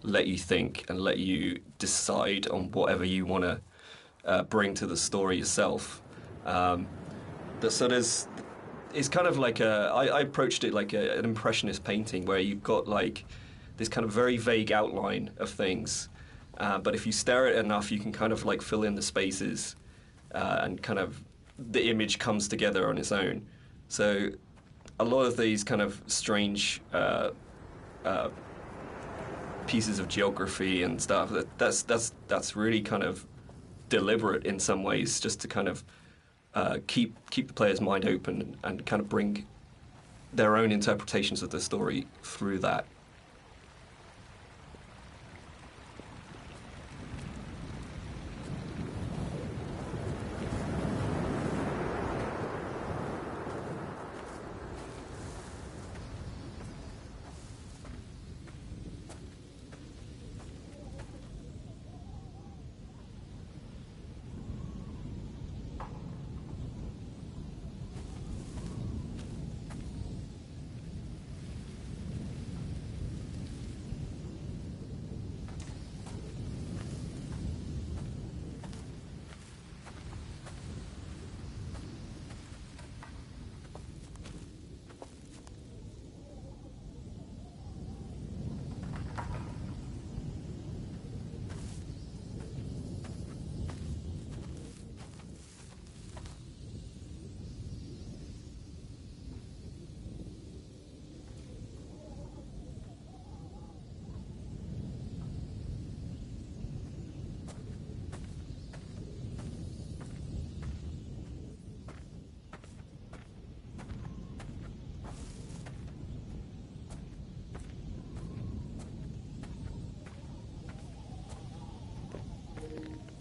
let you think and let you decide on whatever you want to bring to the story yourself. So it's kind of like I approached it like an impressionist painting, where you've got like this kind of very vague outline of things, but if you stare at it enough, you can kind of like fill in the spaces, and kind of the image comes together on its own. So a lot of these kind of strange pieces of geography and stuff, that's really kind of deliberate in some ways, just to kind of keep the player's mind open and kind of bring their own interpretations of the story through that.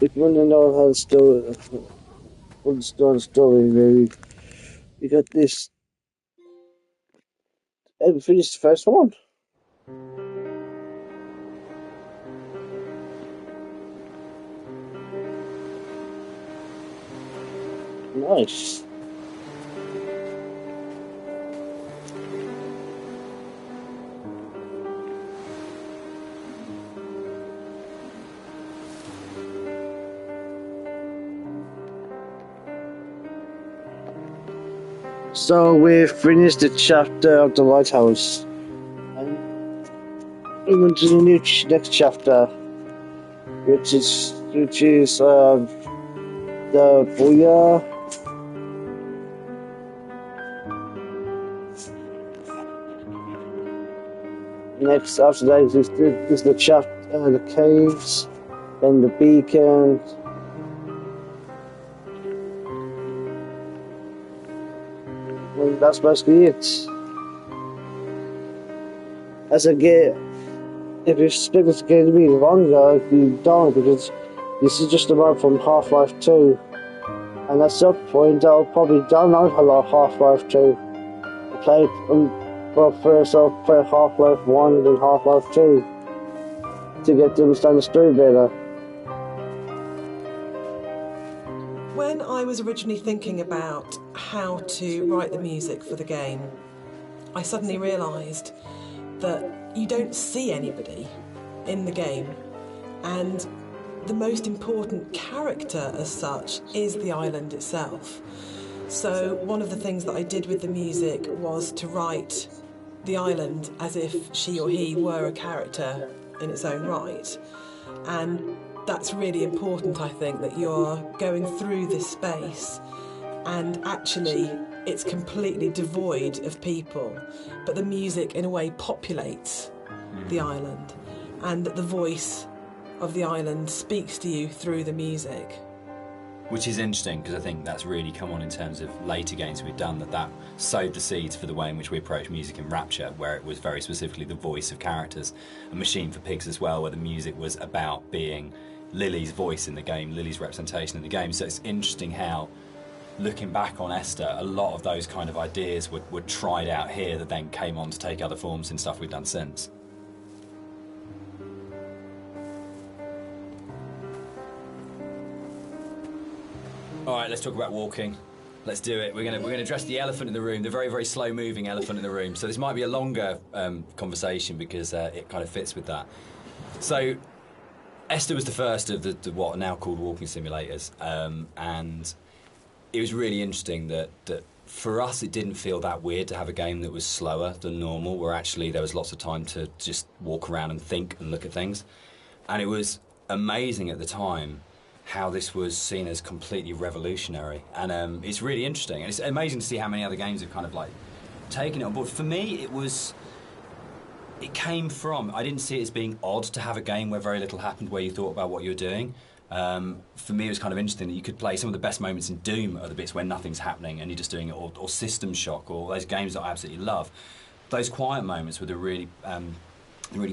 If you want to know how the story, what the story really, you got this. I finished the first one. Nice. So we've finished the chapter of the lighthouse, and we went to the next chapter, which is the booyah. Next after that is the chapter, the caves, then the beacon. And that's basically it. As a game, if you expect this game to be longer, you don't, because this is just about from Half-Life 2. And at some point, I'll probably download a lot of Half-Life 2. Play it, well, first I'll play Half-Life 1 and Half-Life 2 to get to understand the story better. When I was originally thinking about how to write the music for the game, I suddenly realised that you don't see anybody in the game, and the most important character as such is the island itself. So one of the things that I did with the music was to write the island as if she or he were a character in its own right. And that's really important, I think, that you're going through this space and actually it's completely devoid of people, but the music in a way populates the island, and that the voice of the island speaks to you through the music. Which is interesting, because I think that's really come on in terms of later games we've done, that sowed the seeds for the way in which we approach music in Rapture, where it was very specifically the voice of characters. And Machine for Pigs as well, where the music was about being Lily's voice in the game, Lily's representation in the game. So it's interesting how, looking back on Esther, a lot of those kind of ideas were tried out here that then came on to take other forms in stuff we've done since. All right, let's talk about walking. Let's do it. We're gonna address the elephant in the room, the very, very slow-moving elephant in the room. So this might be a longer conversation because it kind of fits with that. So Esther was the first of the what are now called walking simulators, and it was really interesting that for us it didn't feel that weird to have a game that was slower than normal, where actually there was lots of time to just walk around and think and look at things. And it was amazing at the time how this was seen as completely revolutionary, and it's really interesting, and it's amazing to see how many other games have kind of like taken it on board. For me, it came from, I didn't see it as being odd to have a game where very little happened, where you thought about what you were doing. For me, it was kind of interesting that you could play some of the best moments in Doom are the bits where nothing's happening and you're just doing it, or System Shock, or those games that I absolutely love. Those quiet moments were the really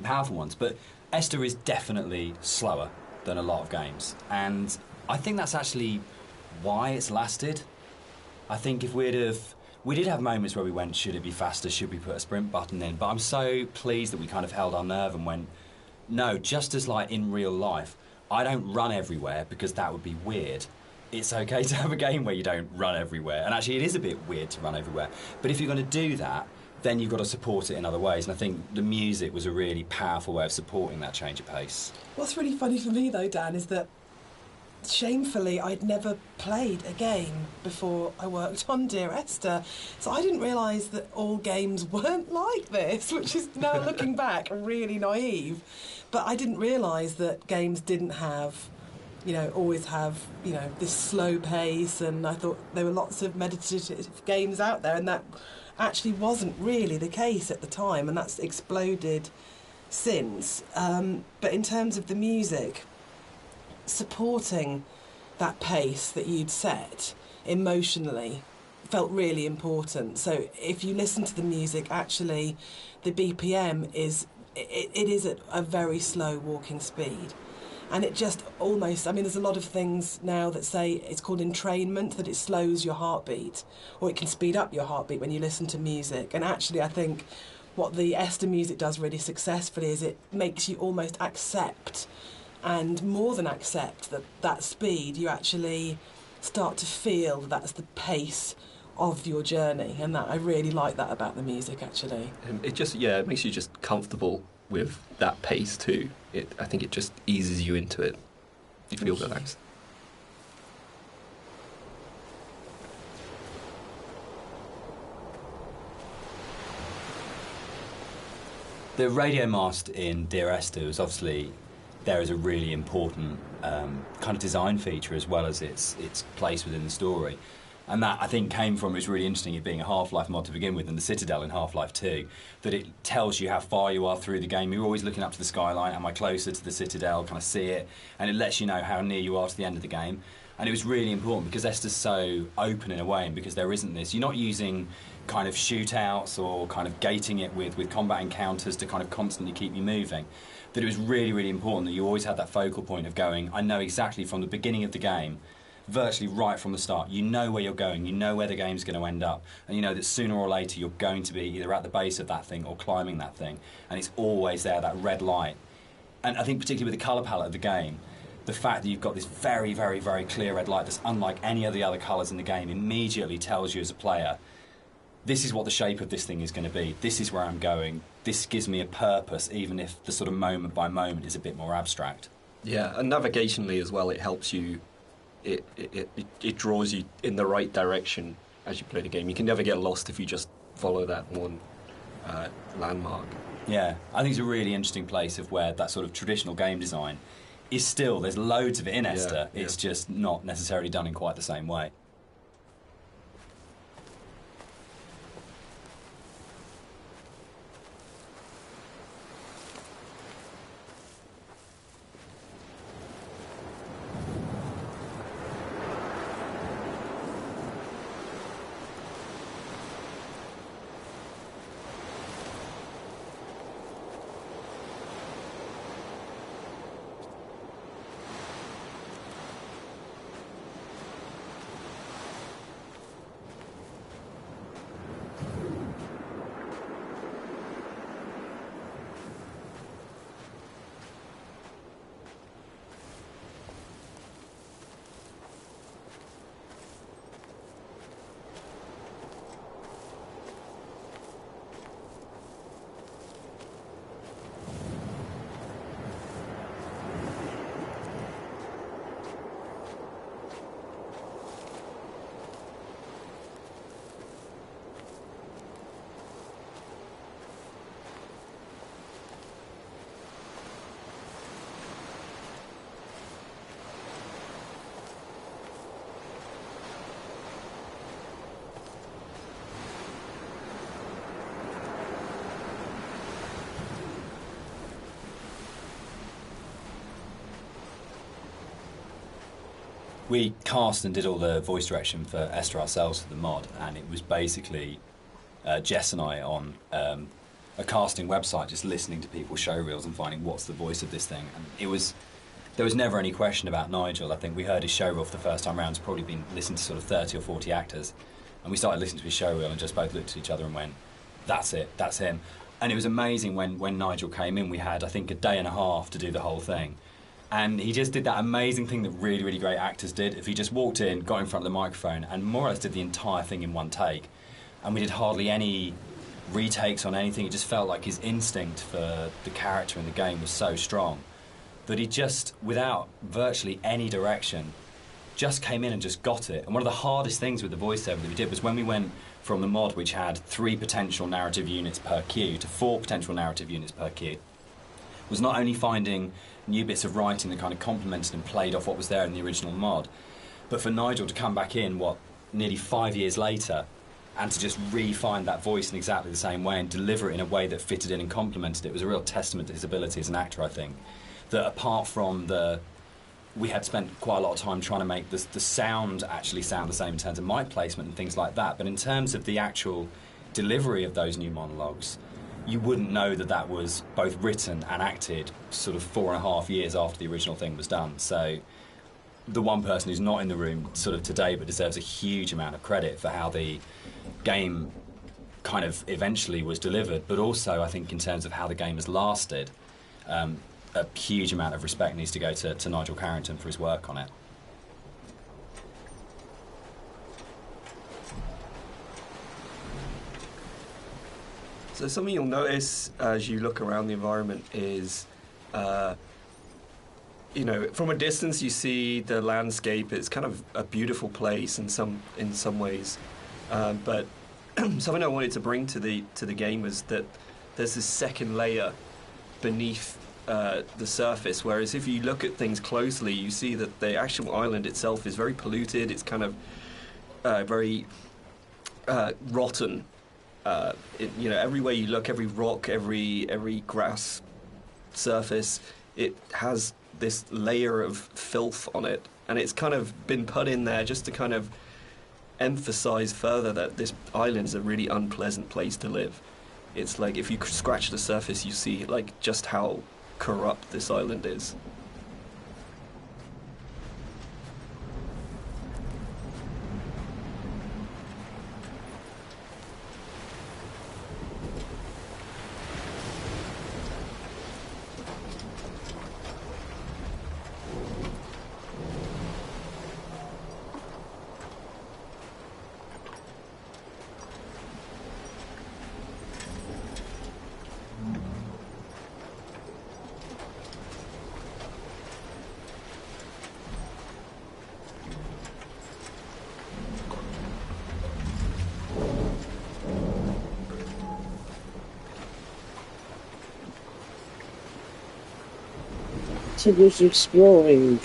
powerful ones. But Esther is definitely slower than a lot of games, and I think that's actually why it's lasted. I think if we did have moments where we went, should it be faster, should we put a sprint button in, but I'm so pleased that we kind of held our nerve and went, no, just as like in real life, I don't run everywhere because that would be weird. It's okay to have a game where you don't run everywhere, and actually it is a bit weird to run everywhere, but if you're going to do that, then you've got to support it in other ways. And I think the music was a really powerful way of supporting that change of pace. What's really funny for me though, Dan, is that shamefully I'd never played a game before I worked on Dear Esther, so I didn't realise that all games weren't like this, which is now looking back really naive. But I didn't realise that games didn't have, always have, this slow pace, and I thought there were lots of meditative games out there, and that actually wasn't really the case at the time, and that's exploded since. But in terms of the music, supporting that pace that you'd set emotionally felt really important. So if you listen to the music, actually the BPM is at a very slow walking speed. And it just almost, there's a lot of things now that say it's called entrainment, that it slows your heartbeat, or it can speed up your heartbeat when you listen to music. And actually I think what the Esther music does really successfully is it makes you almost accept, and more than accept, that speed. You actually start to feel that's the pace of your journey, and that I really like that about the music, actually. It makes you just comfortable with that pace too. I think it just eases you into it. You feel relaxed. The radio mast in Dear Esther was obviously there as a really important kind of design feature, as well as its place within the story. And that, I think, came from, it was really interesting, it being a Half-Life mod to begin with, and the Citadel in Half-Life 2, that it tells you how far you are through the game. You're always looking up to the skyline, am I closer to the Citadel, can I see it? And it lets you know how near you are to the end of the game. And it was really important because Esther's so open in a way, and because there isn't this, you're not using kind of shootouts or kind of gating it with combat encounters to kind of constantly keep you moving, that it was really, really important that you always had that focal point of going, I know exactly from the beginning of the game, virtually right from the start, you know where you're going, you know where the game's going to end up, and you know that sooner or later you're going to be either at the base of that thing or climbing that thing, and it's always there, that red light. And I think particularly with the colour palette of the game, the fact that you've got this very, very, very clear red light that's unlike any of the other colours in the game immediately tells you as a player, this is what the shape of this thing is going to be, this is where I'm going, this gives me a purpose, even if the sort of moment by moment is a bit more abstract. Yeah, and navigationally as well, it helps you. It draws you in the right direction as you play the game. You can never get lost if you just follow that one landmark. Yeah, I think it's a really interesting place of where that sort of traditional game design is still, there's loads of it in Esther, it's just not necessarily done in quite the same way. we cast and did all the voice direction for Esther ourselves for the mod, and it was basically Jess and I on a casting website, just listening to people's show reels and finding what's the voice of this thing. And there was never any question about Nigel. I think we heard his show reel for the first time round. It's probably been listened to sort of 30 or 40 actors, and we started listening to his show reel and just both looked at each other and went, "That's it, that's him." And it was amazing when Nigel came in. We had, I think, a day and a half to do the whole thing. And he just did that amazing thing that really, really great actors did. If he just walked in, got in front of the microphone, and more or less did the entire thing in one take. And we did hardly any retakes on anything. It just felt like his instinct for the character in the game was so strong that he just, without virtually any direction, just came in and just got it. And one of the hardest things with the voiceover that we did was when we went from the mod, which had 3 potential narrative units per queue, to 4 potential narrative units per queue, was not only finding new bits of writing that kind of complemented and played off what was there in the original mod, but for Nigel to come back in, nearly 5 years later, and to just re-find that voice in exactly the same way and deliver it in a way that fitted in and complemented it was a real testament to his ability as an actor, I think. That apart from we had spent quite a lot of time trying to make the sound actually sound the same in terms of mic placement and things like that, but in terms of the actual delivery of those new monologues, you wouldn't know that was both written and acted sort of 4.5 years after the original thing was done. So the one person who's not in the room sort of today but deserves a huge amount of credit for how the game kind of eventually was delivered, but also I think in terms of how the game has lasted, a huge amount of respect needs to go to Nigel Carrington for his work on it. So something you'll notice as you look around the environment is, from a distance you see the landscape. It's kind of a beautiful place in some ways, but something I wanted to bring to the game was that there's this second layer beneath the surface. Whereas if you look at things closely, you see that the actual island itself is very polluted. It's kind of very rotten. Everywhere you look, every rock, every grass surface, it has this layer of filth on it, and it's kind of been put in there just to kind of emphasize further that this island is a really unpleasant place to live. It's like if you scratch the surface, you see like just how corrupt this island is. To do some exploring.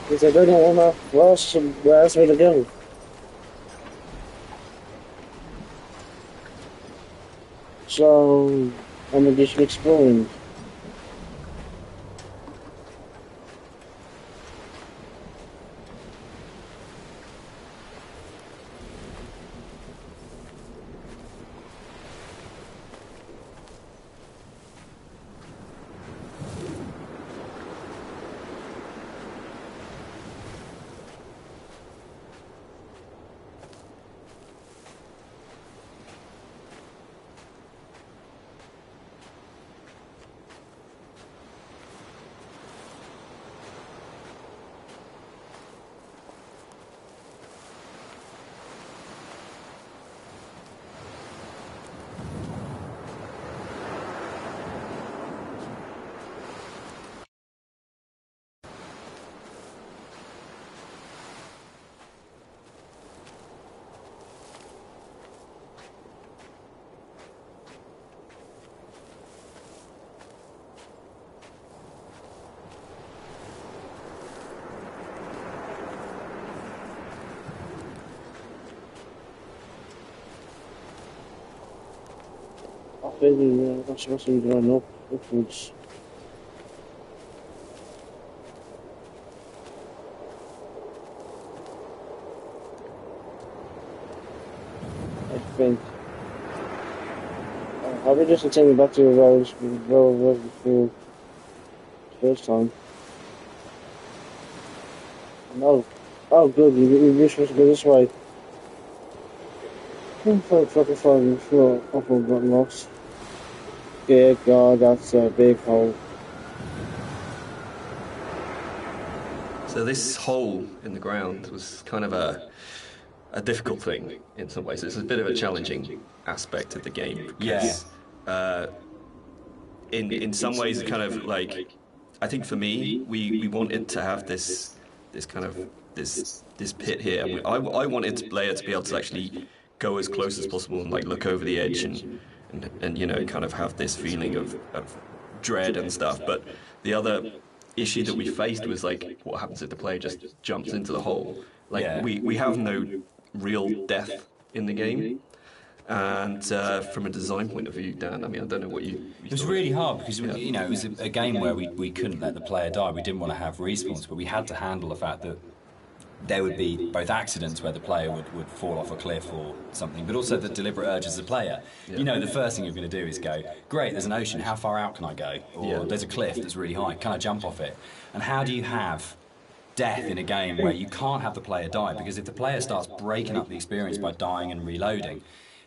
Because I don't know where else would I go. So I'm gonna do some exploring. Really, that's what's going upwards. think. I'll be just taking back to the roads before first time. No. Oh, good. You're supposed to go this way. I'm fucking fine. I've gotten lost. Dear God, that's a big hole. So this hole in the ground was kind of a difficult thing in some ways. It's a bit of a challenging aspect of the game. Because, in some ways, kind of like, I think for me, we wanted to have this kind of this pit here. And I wanted the player to be able to actually go as close as possible and like look over the edge and you know, kind of have this feeling of dread and stuff. But the other issue that we faced was like, what happens if the player just jumps into the hole? Like we have no real death in the game. And from a design point of view, Dan, I mean, I don't know what you It was really hard because, you know, it was a game where we couldn't let the player die. We didn't want to have respawns, but we had to handle the fact that there would be both accidents where the player would fall off a cliff or something, but also the deliberate urges of the player. Yeah. You know, the first thing you're going to do is go, great, there's an ocean, how far out can I go? Or there's a cliff that's really high, can I jump off it? And how do you have death in a game where you can't have the player die? Because if the player starts breaking up the experience by dying and reloading,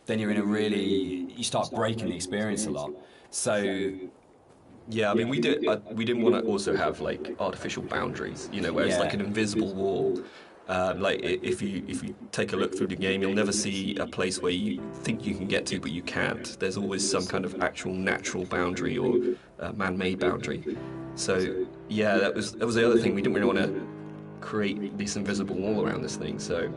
then you're in a really, you start breaking the experience a lot. So yeah, I mean, we didn't want to also have like artificial boundaries, you know, where it's like an invisible wall. Like if you take a look through the game, you'll never see a place where you think you can get to, but you can't. There's always some kind of actual natural boundary or man-made boundary. So yeah, that was the other thing. We didn't really want to create this invisible wall around this thing. So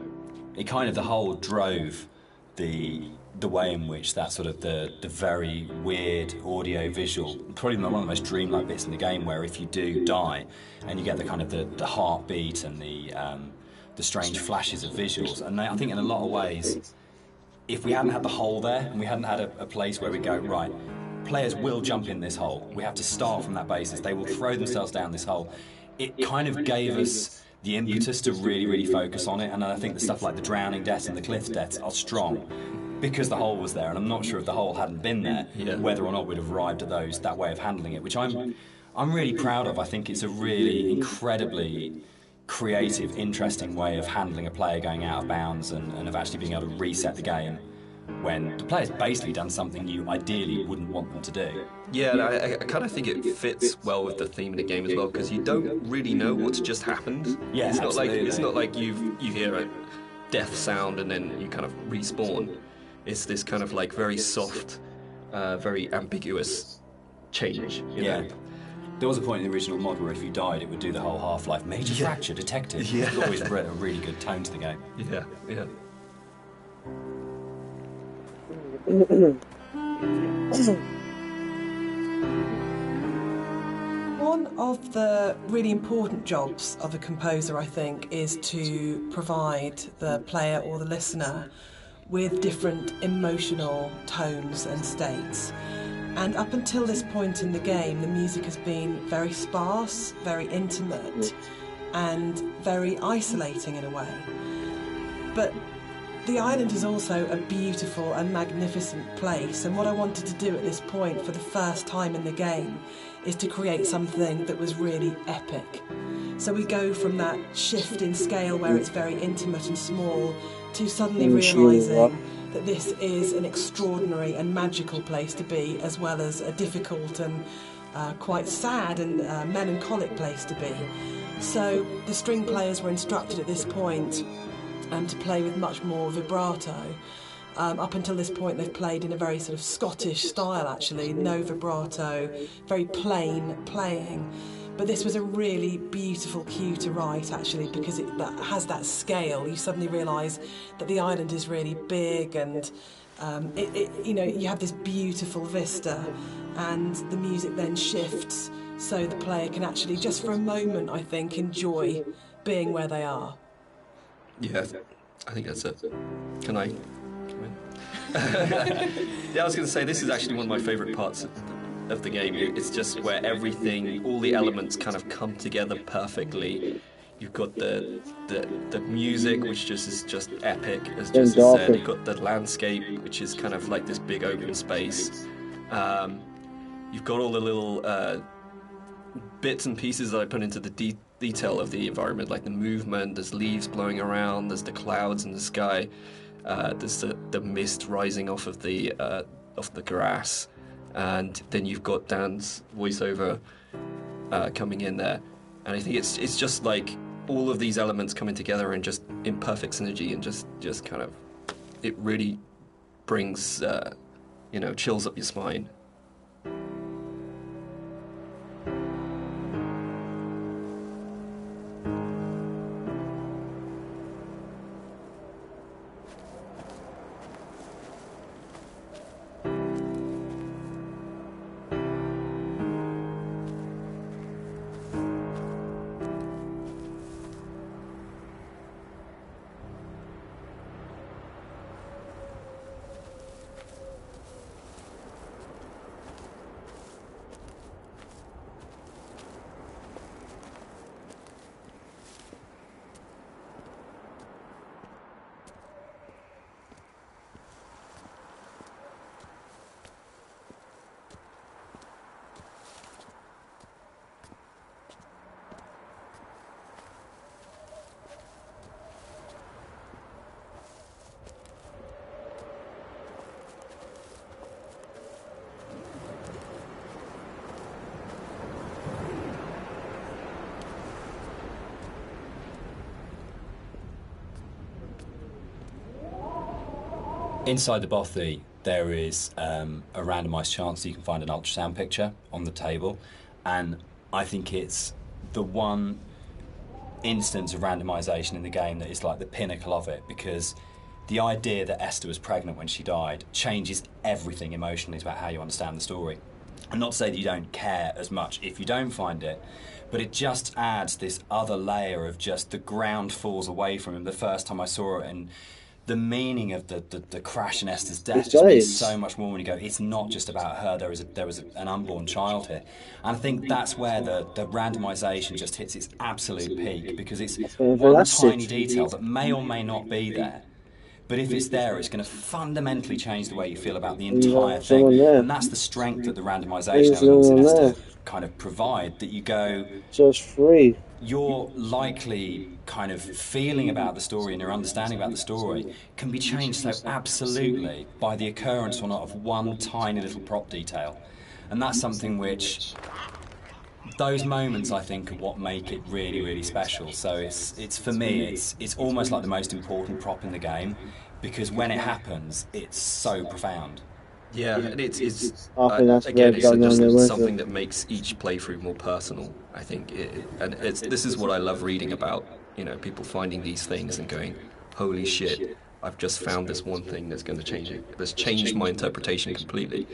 it kind of, the whole drove the way in which that sort of the very weird audio visual, probably one of the most dreamlike bits in the game, where if you do die and you get the kind of the heartbeat and the strange flashes of visuals. And I think in a lot of ways, if we hadn't had the hole there and we hadn't had a place where we go, right, players will jump in this hole, we have to start from that basis, they will throw themselves down this hole, it kind of gave us the impetus to really focus on it. And I think the stuff like the drowning deaths and the cliff deaths are strong because the hole was there, and I'm not sure if the hole hadn't been there, whether or not we'd have arrived at that way of handling it, which I'm really proud of. I think it's a really incredibly creative, interesting way of handling a player going out of bounds and of actually being able to reset the game when the player's basically done something you ideally wouldn't want them to do. yeah, and I kind of think it fits well with the theme of the game as well, because you don't really know what's just happened. Yeah, it's not absolutely. like you hear a death sound and then you kind of respawn. It's this kind of like very soft, very ambiguous change. You know? There was a point in the original mod where if you died, it would do the whole Half-Life major fracture detected. Yeah. It always brought a really good tone to the game. Yeah. One of the really important jobs of a composer, I think, is to provide the player or the listener with different emotional tones and states. And up until this point in the game, the music has been very sparse, very intimate, and very isolating in a way. But the island is also a beautiful and magnificent place, and what I wanted to do at this point for the first time in the game is to create something that was really epic. So we go from that shift in scale where it's very intimate and small to suddenly realising that this is an extraordinary and magical place to be, as well as a difficult and quite sad and melancholic place to be. So the string players were instructed at this point to play with much more vibrato. Up until this point they've played in a very sort of Scottish style actually, no vibrato, very plain playing. But this was a really beautiful cue to write actually, because it has that scale. You suddenly realise that the island is really big, and you know, you have this beautiful vista, and the music then shifts so the player can actually, just for a moment, I think, enjoy being where they are. Yeah, I think that's it. Can I come in? Yeah, I was going to say, this is actually one of my favourite parts of the game. It's just where everything, all the elements kind of come together perfectly. You've got the music, which just is just epic, as Then just said. darker. You've got the landscape, which is kind of like this big open space. You've got all the little bits and pieces that I put into the detail of the environment, like the movement. There's leaves blowing around. There's the clouds in the sky. There's the mist rising off of the grass, and then you've got Dan's voiceover coming in there, and I think it's just like all of these elements coming together and just in perfect synergy, and just kind of, it really brings chills up your spine. Inside the bothy, there is a randomised chance that you can find an ultrasound picture on the table, and I think it's the one instance of randomisation in the game that is like the pinnacle of it, because the idea that Esther was pregnant when she died changes everything emotionally about how you understand the story. And not to say that you don't care as much if you don't find it, but it just adds this other layer of just the ground falls away from him the first time I saw it, and the meaning of the crash in Esther's death just means so much more when you go, it's not just about her, there was an unborn child here. And I think that's where the randomisation just hits its absolute peak, because it's one tiny detail that may or may not be there, but if it's there, it's going to fundamentally change the way you feel about the entire thing. And that's the strength that the randomisation elements in Esther kind of provide, that you go, so it's free. Your likely kind of feeling about the story and your understanding about the story can be changed so absolutely by the occurrence or not of one tiny little prop detail. And that's something which, those moments I think are what make it really, really special. So it's for me, it's almost like the most important prop in the game, because when it happens, it's so profound. Yeah, and it's again, it's just something that makes each playthrough more personal, I think. This is what I love reading about, people finding these things and going, holy shit, I've just found this one thing that's going to change it. That's changed my interpretation completely.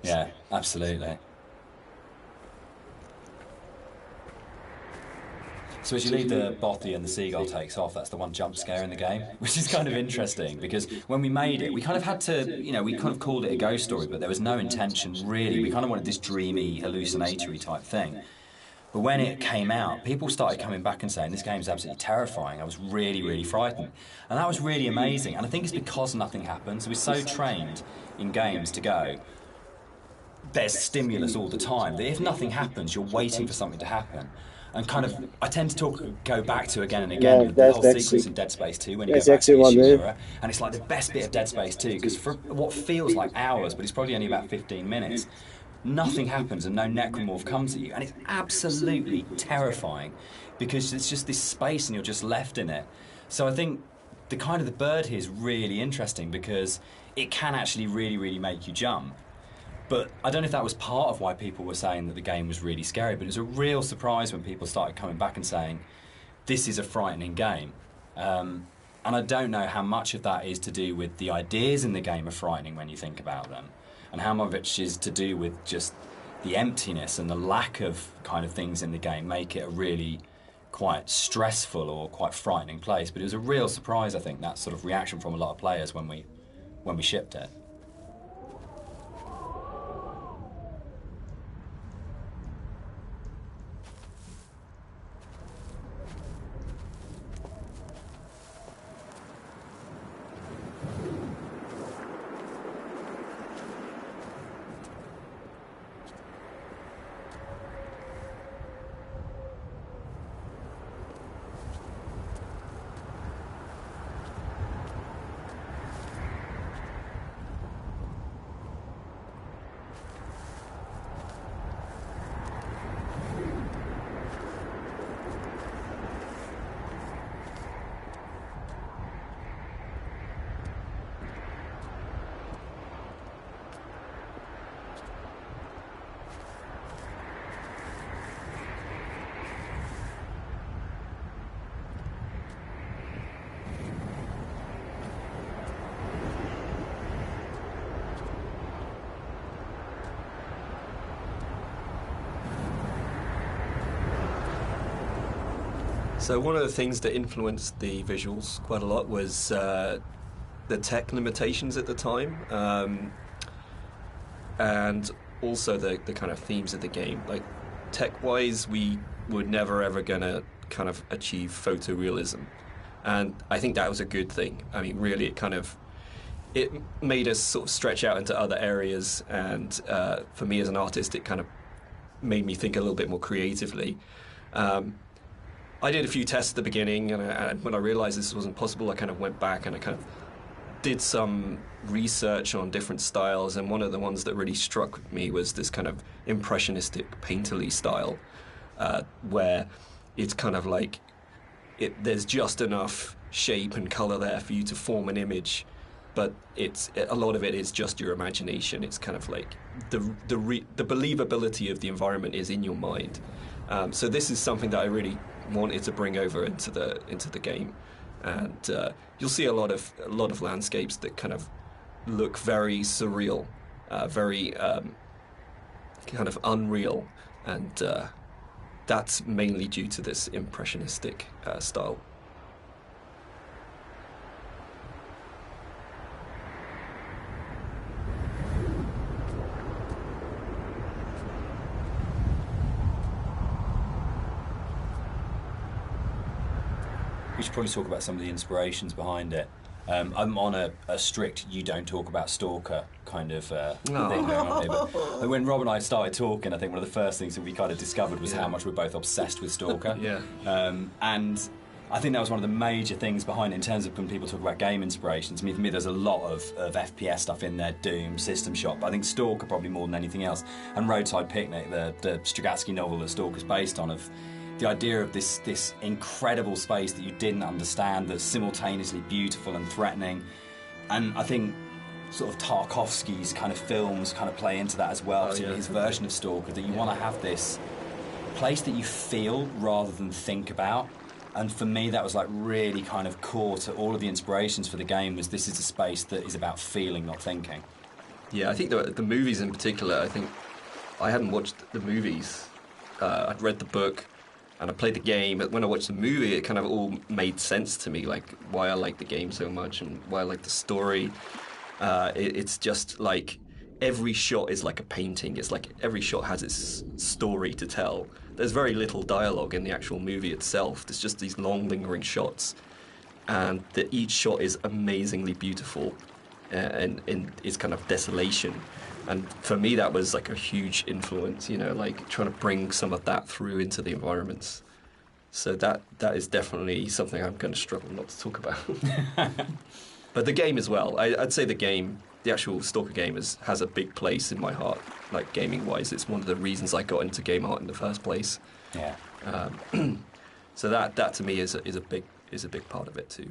Yeah, absolutely. So as you leave the bothy and the seagull takes off, that's the one jump scare in the game, which is kind of interesting, because when we made it, we kind of had to, we kind of called it a ghost story, but there was no intention really. We kind of wanted this dreamy, hallucinatory type thing. But when it came out, people started coming back and saying, this game's absolutely terrifying. I was really, really frightened. And that was really amazing. And I think it's because nothing happened. So we're so trained in games to go, there's stimulus all the time, that if nothing happens, you're waiting for something to happen. And kind of, I tend to go back to again and again the whole sequence in Dead Space 2 when you go back to the Ishimura, and it's like the best bit of Dead Space 2, because for what feels like hours, but it's probably only about 15 minutes, nothing happens and no necromorph comes at you, and it's absolutely terrifying, because it's just this space and you're just left in it. So I think the kind of the bird here is really interesting, because it can actually really, really make you jump. But I don't know if that was part of why people were saying that the game was really scary, but it was a real surprise when people started coming back and saying, this is a frightening game. And I don't know how much of that is to do with the ideas in the game are frightening when you think about them, and how much of it is to do with just the emptiness and the lack of kind of things in the game make it a really quite stressful or quite frightening place. But it was a real surprise, I think, that sort of reaction from a lot of players when we shipped it. So one of the things that influenced the visuals quite a lot was the tech limitations at the time, and also the kind of themes of the game. Like, tech-wise, we were never ever gonna kind of achieve photorealism, and I think that was a good thing. I mean, really, it made us sort of stretch out into other areas, and for me as an artist, it kind of made me think a little bit more creatively. I did a few tests at the beginning, and when I realized this wasn't possible, I kind of went back and I kind of did some research on different styles, and one of the ones that really struck me was this kind of impressionistic painterly style, where it's kind of like there's just enough shape and color there for you to form an image, but a lot of it is just your imagination. It's kind of like the believability of the environment is in your mind. So this is something that I really wanted to bring over into the game, and you'll see a lot of landscapes that kind of look very surreal, very kind of unreal, and that's mainly due to this impressionistic style. We should probably talk about some of the inspirations behind it. I'm on a strict you don't talk about Stalker kind of thing going on here. But when Rob and I started talking, I think one of the first things that we kind of discovered was how much we're both obsessed with Stalker. Yeah. And I think that was one of the major things behind it in terms of when people talk about game inspirations. I mean, for me, there's a lot of FPS stuff in there, Doom, System Shock, but I think Stalker probably more than anything else. And Roadside Picnic, the Strugatsky novel that Stalker's based on, of the idea of this incredible space that you didn't understand, that's simultaneously beautiful and threatening. And I think sort of Tarkovsky's kind of films kind of play into that as well, particularly his version of Stalker, that you want to have this place that you feel rather than think about. And for me, that was like really kind of core to all of the inspirations for the game, was this is a space that is about feeling, not thinking. Yeah, I think the movies in particular, I think I hadn't watched the movies. I'd read the book and I played the game, but when I watched the movie, it kind of all made sense to me, like why I like the game so much and why I like the story. It's just like every shot is like a painting. It's like every shot has its story to tell. There's very little dialogue in the actual movie itself. There's just these long, lingering shots, and each shot is amazingly beautiful in its kind of desolation. And for me, that was like a huge influence, you know, like trying to bring some of that through into the environments. So that is definitely something I'm going to struggle not to talk about. But the game as well. I'd say the actual Stalker game has a big place in my heart, like gaming-wise. It's one of the reasons I got into game art in the first place. Yeah. So that to me is a big part of it too.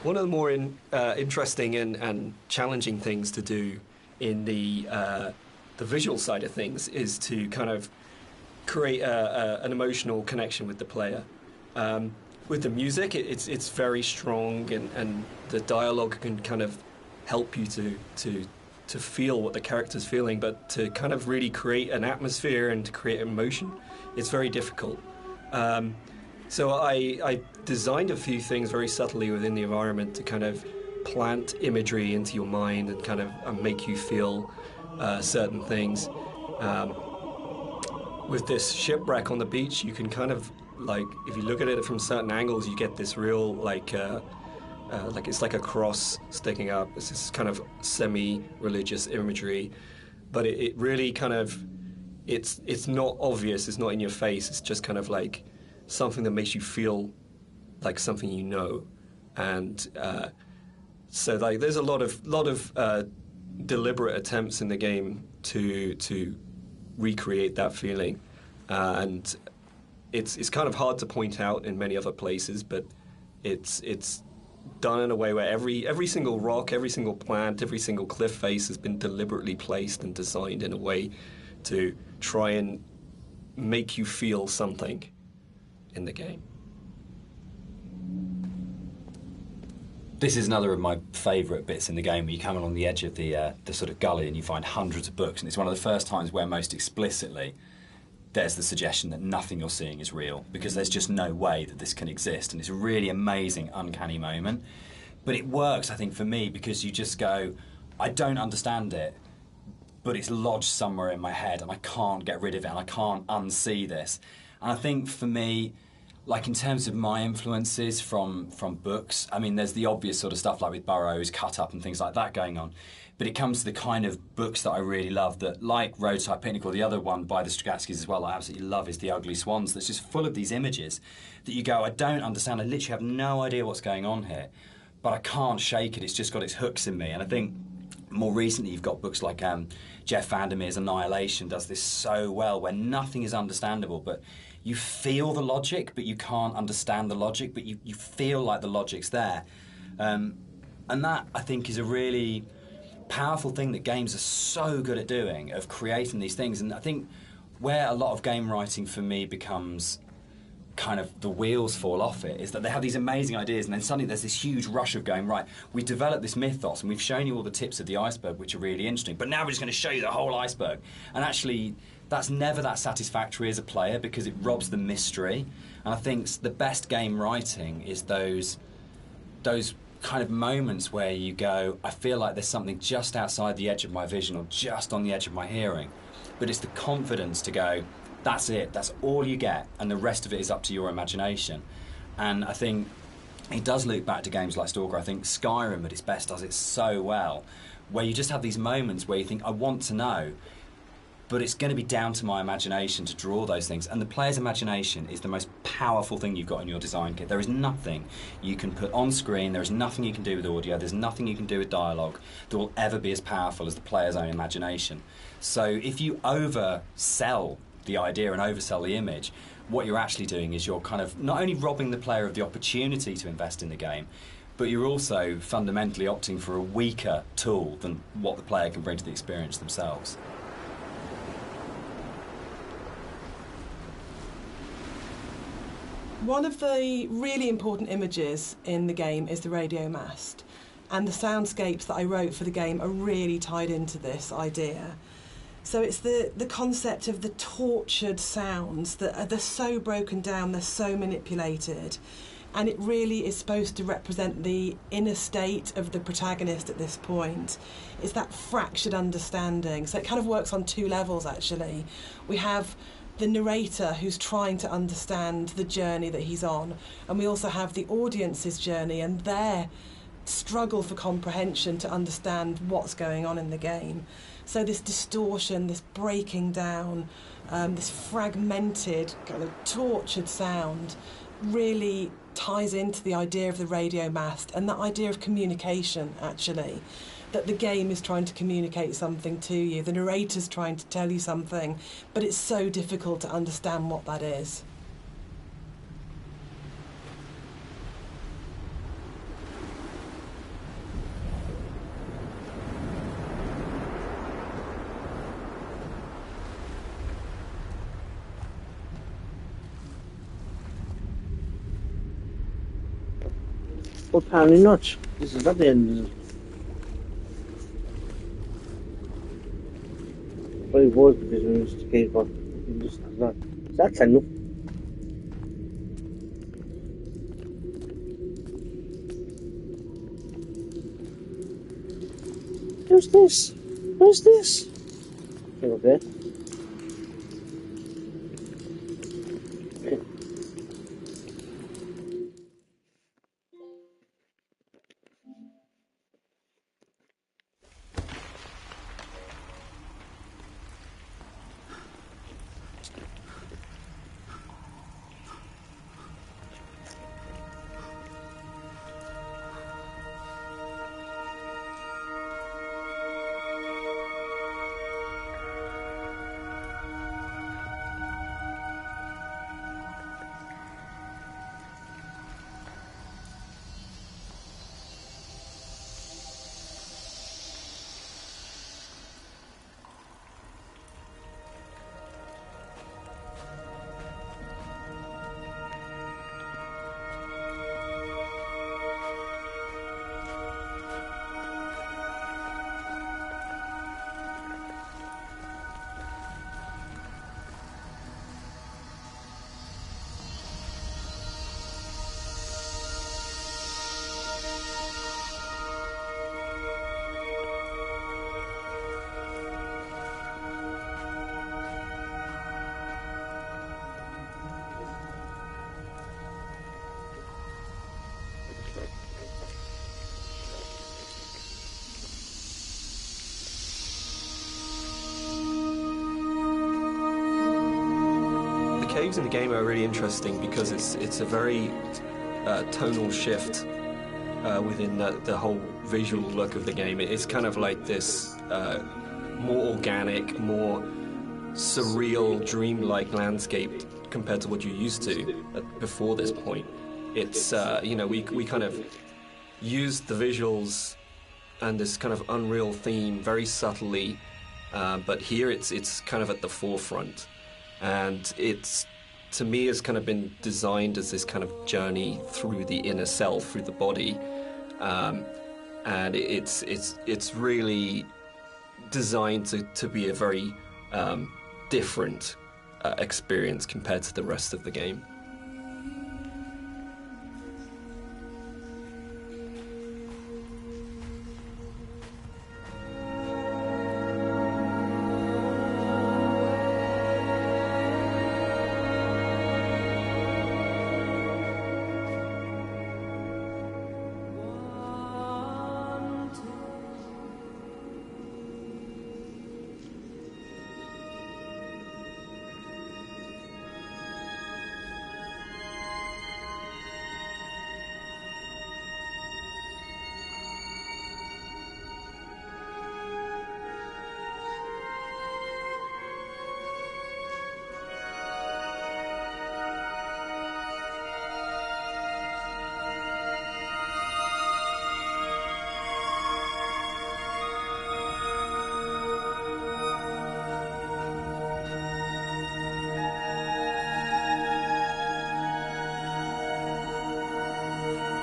One of the more interesting and challenging things to do in the visual side of things is to kind of create an emotional connection with the player. With the music, it's very strong, and the dialogue can kind of help you to feel what the character's feeling, but to kind of really create an atmosphere and to create emotion, it's very difficult. So I designed a few things very subtly within the environment to kind of plant imagery into your mind and kind of make you feel certain things. With this shipwreck on the beach, you can kind of, like, if you look at it from certain angles, you get this real, like it's like a cross sticking up. It's this kind of semi-religious imagery, but it really kind of, it's not obvious, it's not in your face, it's just kind of like something that makes you feel like something you know. And so like there's a lot of deliberate attempts in the game to recreate that feeling, and it's kind of hard to point out in many other places, but it's done in a way where every single rock, every single plant, every single cliff face has been deliberately placed and designed in a way to try and make you feel something in the game. This is another of my favourite bits in the game, where you come along the edge of the sort of gully and you find hundreds of books, and it's one of the first times where most explicitly there's the suggestion that nothing you're seeing is real, because there's just no way that this can exist, and it's a really amazing, uncanny moment. But it works, I think, for me, because you just go, I don't understand it, but it's lodged somewhere in my head, and I can't get rid of it, and I can't unsee this. And I think for me, like in terms of my influences from books, I mean, there's the obvious sort of stuff like with Burroughs, Cut Up and things like that going on. But it comes to the kind of books that I really love, that, like Roadside Picnic, or the other one by the Strugatskys as well, I absolutely love, is The Ugly Swans, that's just full of these images that you go, I don't understand, I literally have no idea what's going on here, but I can't shake it, it's just got its hooks in me. And I think more recently you've got books like Jeff Vandermeer's Annihilation does this so well, where nothing is understandable, but you feel the logic, but you can't understand the logic, but you feel like the logic's there. And that, I think, is a really powerful thing that games are so good at doing, of creating these things. And I think where a lot of game writing for me becomes kind of the wheels fall off it, is that they have these amazing ideas, and then suddenly there's this huge rush of going, right, we've developed this mythos and we've shown you all the tips of the iceberg, which are really interesting, but now we're just going to show you the whole iceberg. And actually that's never that satisfactory as a player, because it robs the mystery. And I think the best game writing is those kind of moments where you go, I feel like there's something just outside the edge of my vision, or just on the edge of my hearing, but it's the confidence to go, that's it, that's all you get, and the rest of it is up to your imagination. And I think it does loop back to games like Stalker. I think Skyrim at its best does it so well, where you just have these moments where you think, I want to know, but it's going to be down to my imagination to draw those things. And the player's imagination is the most powerful thing you've got in your design kit. There is nothing you can put on screen, there is nothing you can do with audio, there's nothing you can do with dialogue that will ever be as powerful as the player's own imagination. So if you oversell the idea and oversell the image, what you're actually doing is you're kind of not only robbing the player of the opportunity to invest in the game, but you're also fundamentally opting for a weaker tool than what the player can bring to the experience themselves. One of the really important images in the game is the radio mast, and the soundscapes that I wrote for the game are really tied into this idea. So it's the concept of the tortured sounds that they're so broken down, they're so manipulated, and it really is supposed to represent the inner state of the protagonist at this point. It's that fractured understanding. So it kind of works on two levels, actually. We have the narrator who's trying to understand the journey that he's on, and we also have the audience's journey and their struggle for comprehension to understand what's going on in the game. So this distortion, this breaking down, this fragmented, kind of tortured sound really ties into the idea of the radio mast and that idea of communication, actually. That the game is trying to communicate something to you, the narrator's trying to tell you something, but it's so difficult to understand what that is. apparently not. This is not the end. But it was because we used to keep on. That's enough. Who's this? Who's this? Okay. The caves in the game are really interesting because it's a very tonal shift within the whole visual look of the game. It's kind of like this more organic, more surreal, dreamlike landscape compared to what you're used to before this point. It's we kind of used the visuals and this kind of unreal theme very subtly, but here it's kind of at the forefront, and it's, to me, has kind of been designed as this kind of journey through the inner self, through the body, and it's really designed to be a very different experience compared to the rest of the game.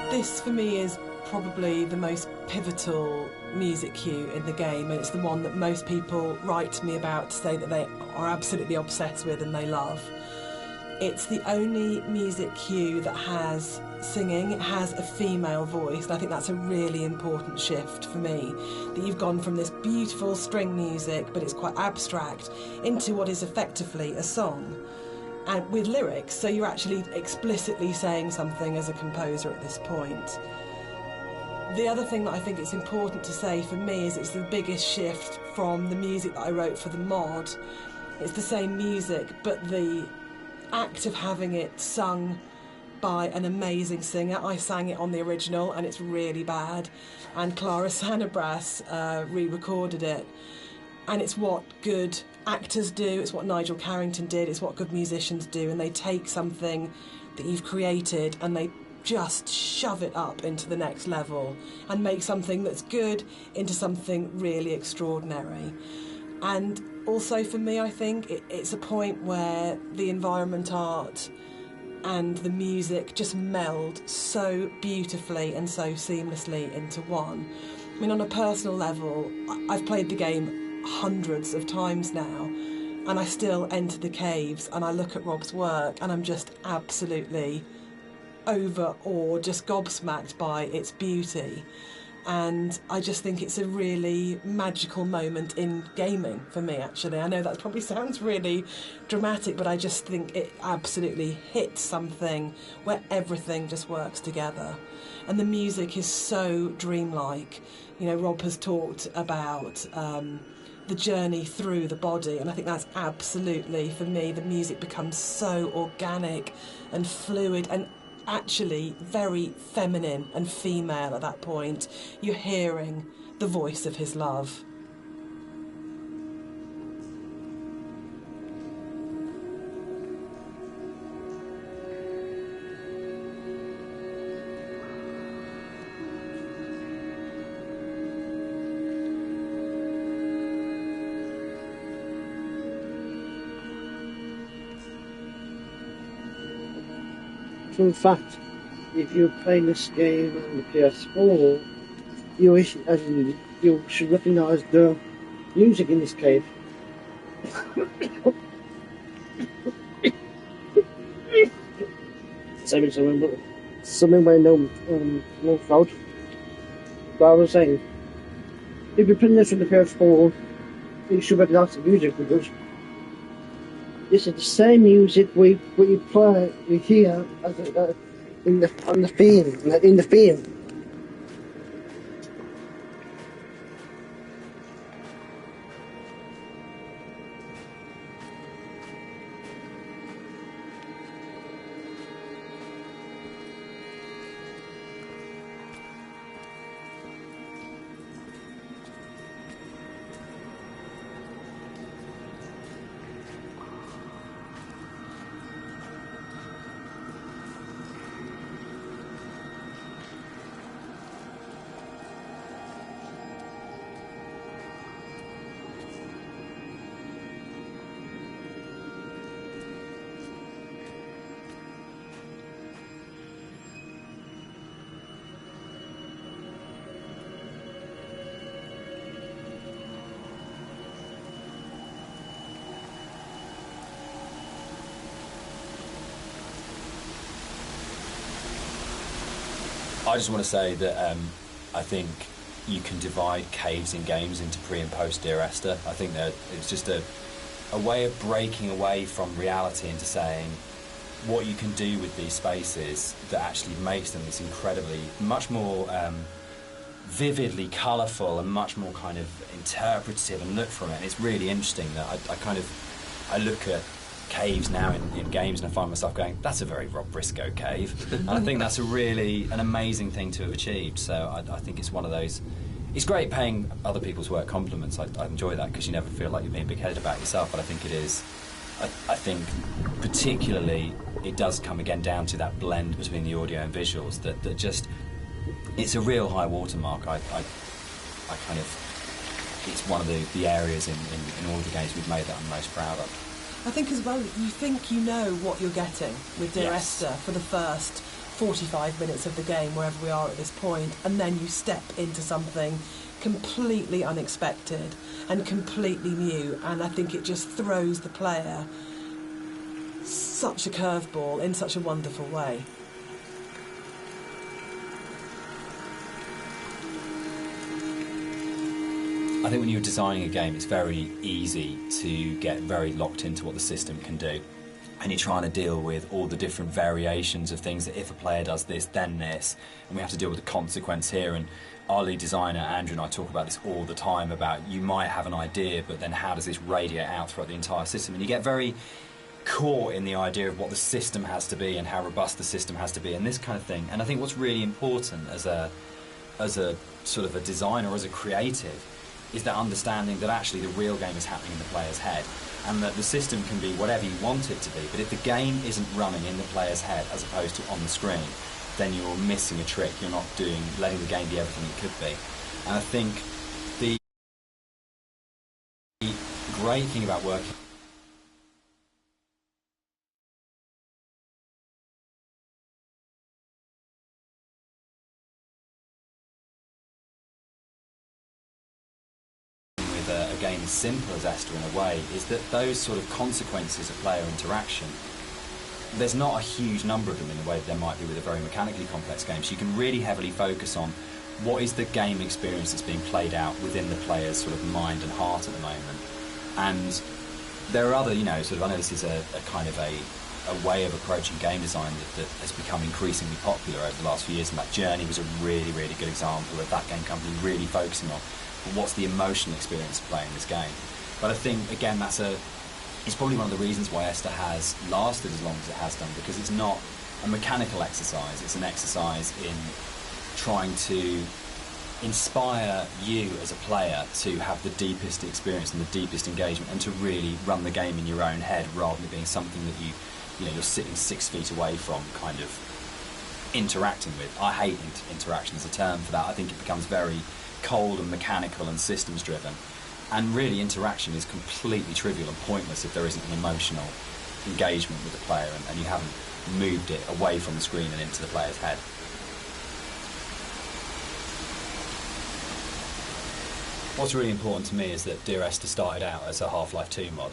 This, for me, is probably the most pivotal music cue in the game, and it's the one that most people write to me about to say that they are absolutely obsessed with and they love. It's the only music cue that has singing. It has a female voice, and I think that's a really important shift for me, that you've gone from this beautiful string music, but it's quite abstract, into what is effectively a song, and with lyrics, so you're actually explicitly saying something as a composer at this point. The other thing that I think it's important to say for me is it's the biggest shift from the music that I wrote for the mod. It's the same music, but the act of having it sung by an amazing singer. I sang it on the original and it's really bad, and Clara Sanabras re-recorded it, and it's what good actors do, it's what Nigel Carrington did, it's what good musicians do, and they take something that you've created and they just shove it up into the next level and make something that's good into something really extraordinary. And also for me, I think it's a point where the environment art and the music just meld so beautifully and so seamlessly into one. I mean, on a personal level, I've played the game hundreds of times now, and I still enter the caves and I look at Rob's work and I'm just absolutely overawed, just gobsmacked by its beauty. And I just think it's a really magical moment in gaming for me, actually. I know that probably sounds really dramatic, but I just think it absolutely hits something where everything just works together. And the music is so dreamlike. You know, Rob has talked about the journey through the body, and I think that's absolutely, for me, the music becomes so organic and fluid and actually very feminine and female at that point. You're hearing the voice of his love. Fun fact, if you're playing this game on the PS4, you should recognise the music in this cave. Something where no crowd. But I was saying, if you're playing this on the PS4, you should recognise the music because this is the same music we hear as in the theme. I just want to say that I think you can divide caves in games into pre and post Dear Esther. I think that it's just a way of breaking away from reality into saying what you can do with these spaces that actually makes them this incredibly, much more vividly colourful and much more kind of interpretative and look from it. And it's really interesting that I look at caves now in games and I find myself going, that's a very Rob Briscoe cave. And I think that's an amazing thing to have achieved. So I think it's one of those, it's great paying other people's work compliments. I enjoy that because you never feel like you're being big-headed about yourself, but I think it is, I think particularly it does come again down to that blend between the audio and visuals that just, it's a real high watermark. I kind of, it's one of the areas in all the games we've made that I'm most proud of. I think as well, you think you know what you're getting with Dear Yes. Esther for the first 45 minutes of the game, wherever we are at this point, and then you step into something completely unexpected and completely new, and I think it just throws the player such a curveball in such a wonderful way. I think when you're designing a game, it's very easy to get very locked into what the system can do. And you're trying to deal with all the different variations of things that if a player does this, then this. And we have to deal with the consequence here. And our lead designer, Andrew, and I talk about this all the time about you might have an idea, but then how does this radiate out throughout the entire system? And you get very caught in the idea of what the system has to be and how robust the system has to be and this kind of thing. And I think what's really important as a sort of a designer or as a creative is that understanding that actually the real game is happening in the player's head and that the system can be whatever you want it to be, but if the game isn't running in the player's head as opposed to on the screen, then you're missing a trick. You're not letting the game be everything it could be. And I think the great thing about working game as simple as Esther in a way is that those sort of consequences of player interaction, there's not a huge number of them in the way that there might be with a very mechanically complex game. So you can really heavily focus on what is the game experience that's being played out within the player's sort of mind and heart at the moment. And there are other, sort of, I know this is a kind of a way of approaching game design that has become increasingly popular over the last few years, and that Journey was a really, really good example of that game company really focusing on what's the emotional experience of playing this game. But I think, again, it's probably one of the reasons why Esther has lasted as long as it has done, because it's not a mechanical exercise, it's an exercise in trying to inspire you as a player to have the deepest experience and the deepest engagement, and to really run the game in your own head rather than being something that you're sitting 6 feet away from kind of interacting with. I hate interaction as a term for that. I think it becomes very cold and mechanical and systems driven, and really interaction is completely trivial and pointless if there isn't an emotional engagement with the player and you haven't moved it away from the screen and into the player's head. What's really important to me is that Dear Esther started out as a Half-Life 2 mod,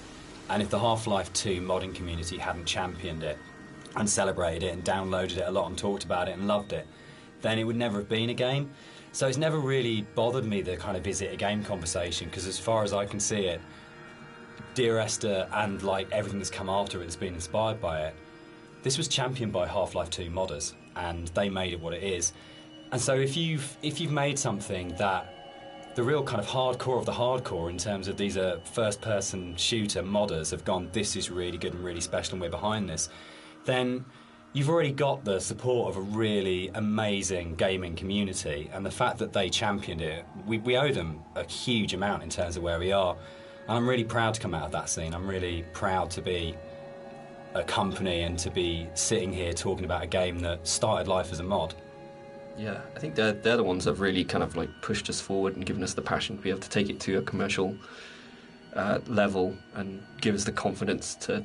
and if the Half-Life 2 modding community hadn't championed it and celebrated it and downloaded it a lot and talked about it and loved it, then it would never have been a game. So it's never really bothered me, the kind of is it a game conversation, because as far as I can see it, Dear Esther and like everything that's come after it that's been inspired by it, this was championed by Half-Life 2 modders, and they made it what it is. And so if you've made something that the real kind of hardcore of the hardcore, in terms of these are first-person shooter modders, have gone, this is really good and really special and we're behind this, then you've already got the support of a really amazing gaming community, and the fact that they championed it, we owe them a huge amount in terms of where we are. And I'm really proud to come out of that scene. I'm really proud to be a company and to be sitting here talking about a game that started life as a mod. Yeah, I think they're the ones that have really kind of like pushed us forward and given us the passion to be able to take it to a commercial level and give us the confidence to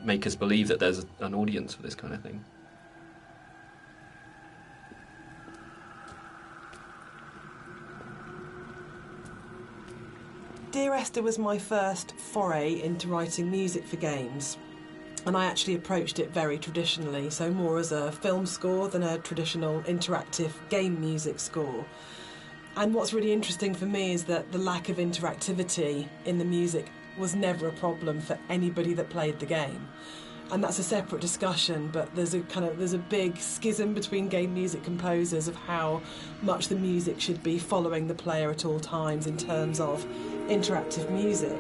make us believe that there's an audience for this kind of thing. Dear Esther was my first foray into writing music for games. And I actually approached it very traditionally, so more as a film score than a traditional interactive game music score. And what's really interesting for me is that the lack of interactivity in the music was never a problem for anybody that played the game. And that's a separate discussion, but there's a big schism between game music composers of how much the music should be following the player at all times in terms of interactive music.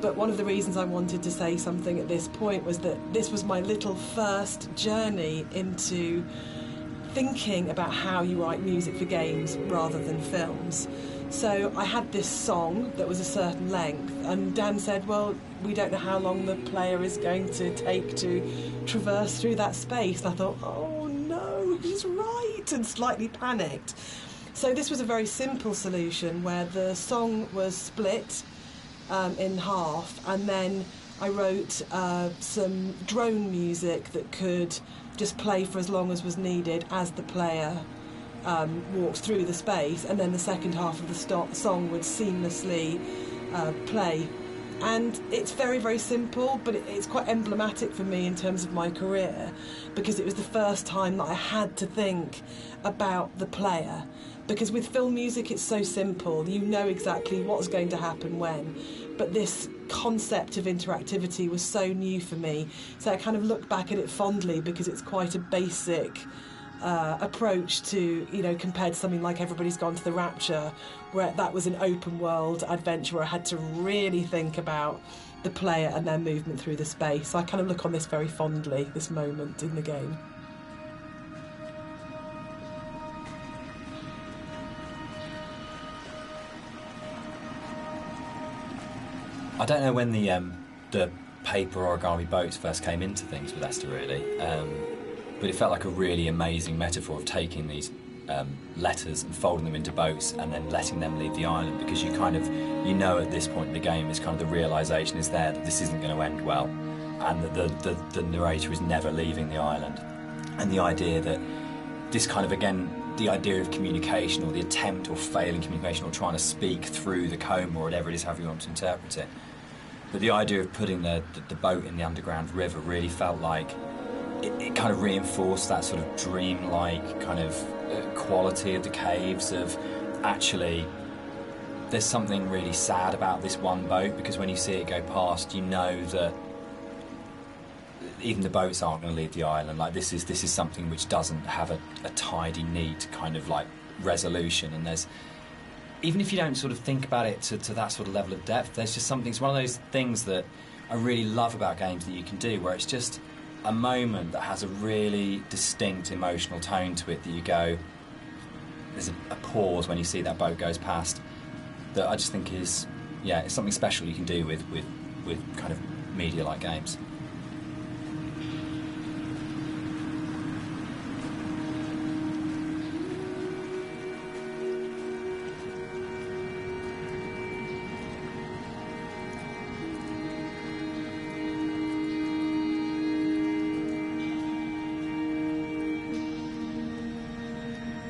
But one of the reasons I wanted to say something at this point was that this was my little first journey into thinking about how you write music for games rather than films. So I had this song that was a certain length, and Dan said, well, we don't know how long the player is going to take to traverse through that space. And I thought, oh no, he's right, and slightly panicked. So this was a very simple solution where the song was split in half, and then I wrote some drone music that could just play for as long as was needed as the player walks through the space, and then the second half of the song would seamlessly play. And it's very, very simple, but it's quite emblematic for me in terms of my career, because it was the first time that I had to think about the player. Because with film music, it's so simple. You know exactly what's going to happen when. But this concept of interactivity was so new for me. So I kind of look back at it fondly, because it's quite a basic approach to, compared to something like Everybody's Gone to the Rapture, where that was an open world adventure where I had to really think about the player and their movement through the space. So I kind of look on this very fondly, this moment in the game. I don't know when the paper origami boats first came into things with Esther, really, but it felt like a really amazing metaphor of taking these letters and folding them into boats and then letting them leave the island, because you at this point in the game is kind of the realisation is there that this isn't going to end well, and that the narrator is never leaving the island, and the idea that this kind of, again, the idea of communication, or the attempt or failing communication, or trying to speak through the coma, or whatever it is, however you want to interpret it. But the idea of putting the boat in the underground river really felt like it kind of reinforced that sort of dreamlike kind of quality of the caves, of actually there's something really sad about this one boat, because when you see it go past, you know that even the boats aren't going to leave the island. Like, this is something which doesn't have a tidy, neat kind of like resolution. And there's, even if you don't sort of think about it to that sort of level of depth, there's just something. It's one of those things that I really love about games that you can do, where it's just a moment that has a really distinct emotional tone to it, that you go, there's a pause when you see that boat goes past, that I just think is, yeah, it's something special you can do with kind of media like games.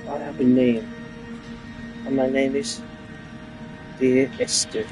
I have a name, and my name is Dear Esther.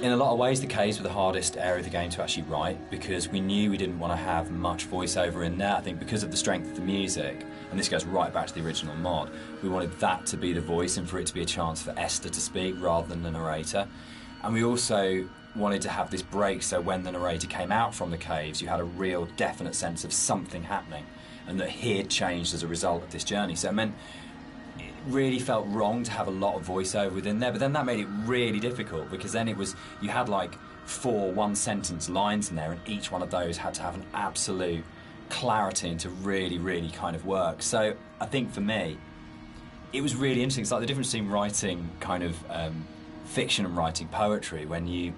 In a lot of ways, the caves were the hardest area of the game to actually write, because we knew we didn't want to have much voiceover in there. I think because of the strength of the music, and this goes right back to the original mod, we wanted that to be the voice and for it to be a chance for Esther to speak rather than the narrator. And we also wanted to have this break, so when the narrator came out from the caves, you had a real definite sense of something happening, and that he had changed as a result of this journey. So it meant really felt wrong to have a lot of voiceover within there, but then that made it really difficult, because then it was, you had like 4 one-sentence lines in there, and each one of those had to have an absolute clarity and to really, really kind of work. So I think for me, it was really interesting. It's like the difference between writing kind of fiction and writing poetry. When you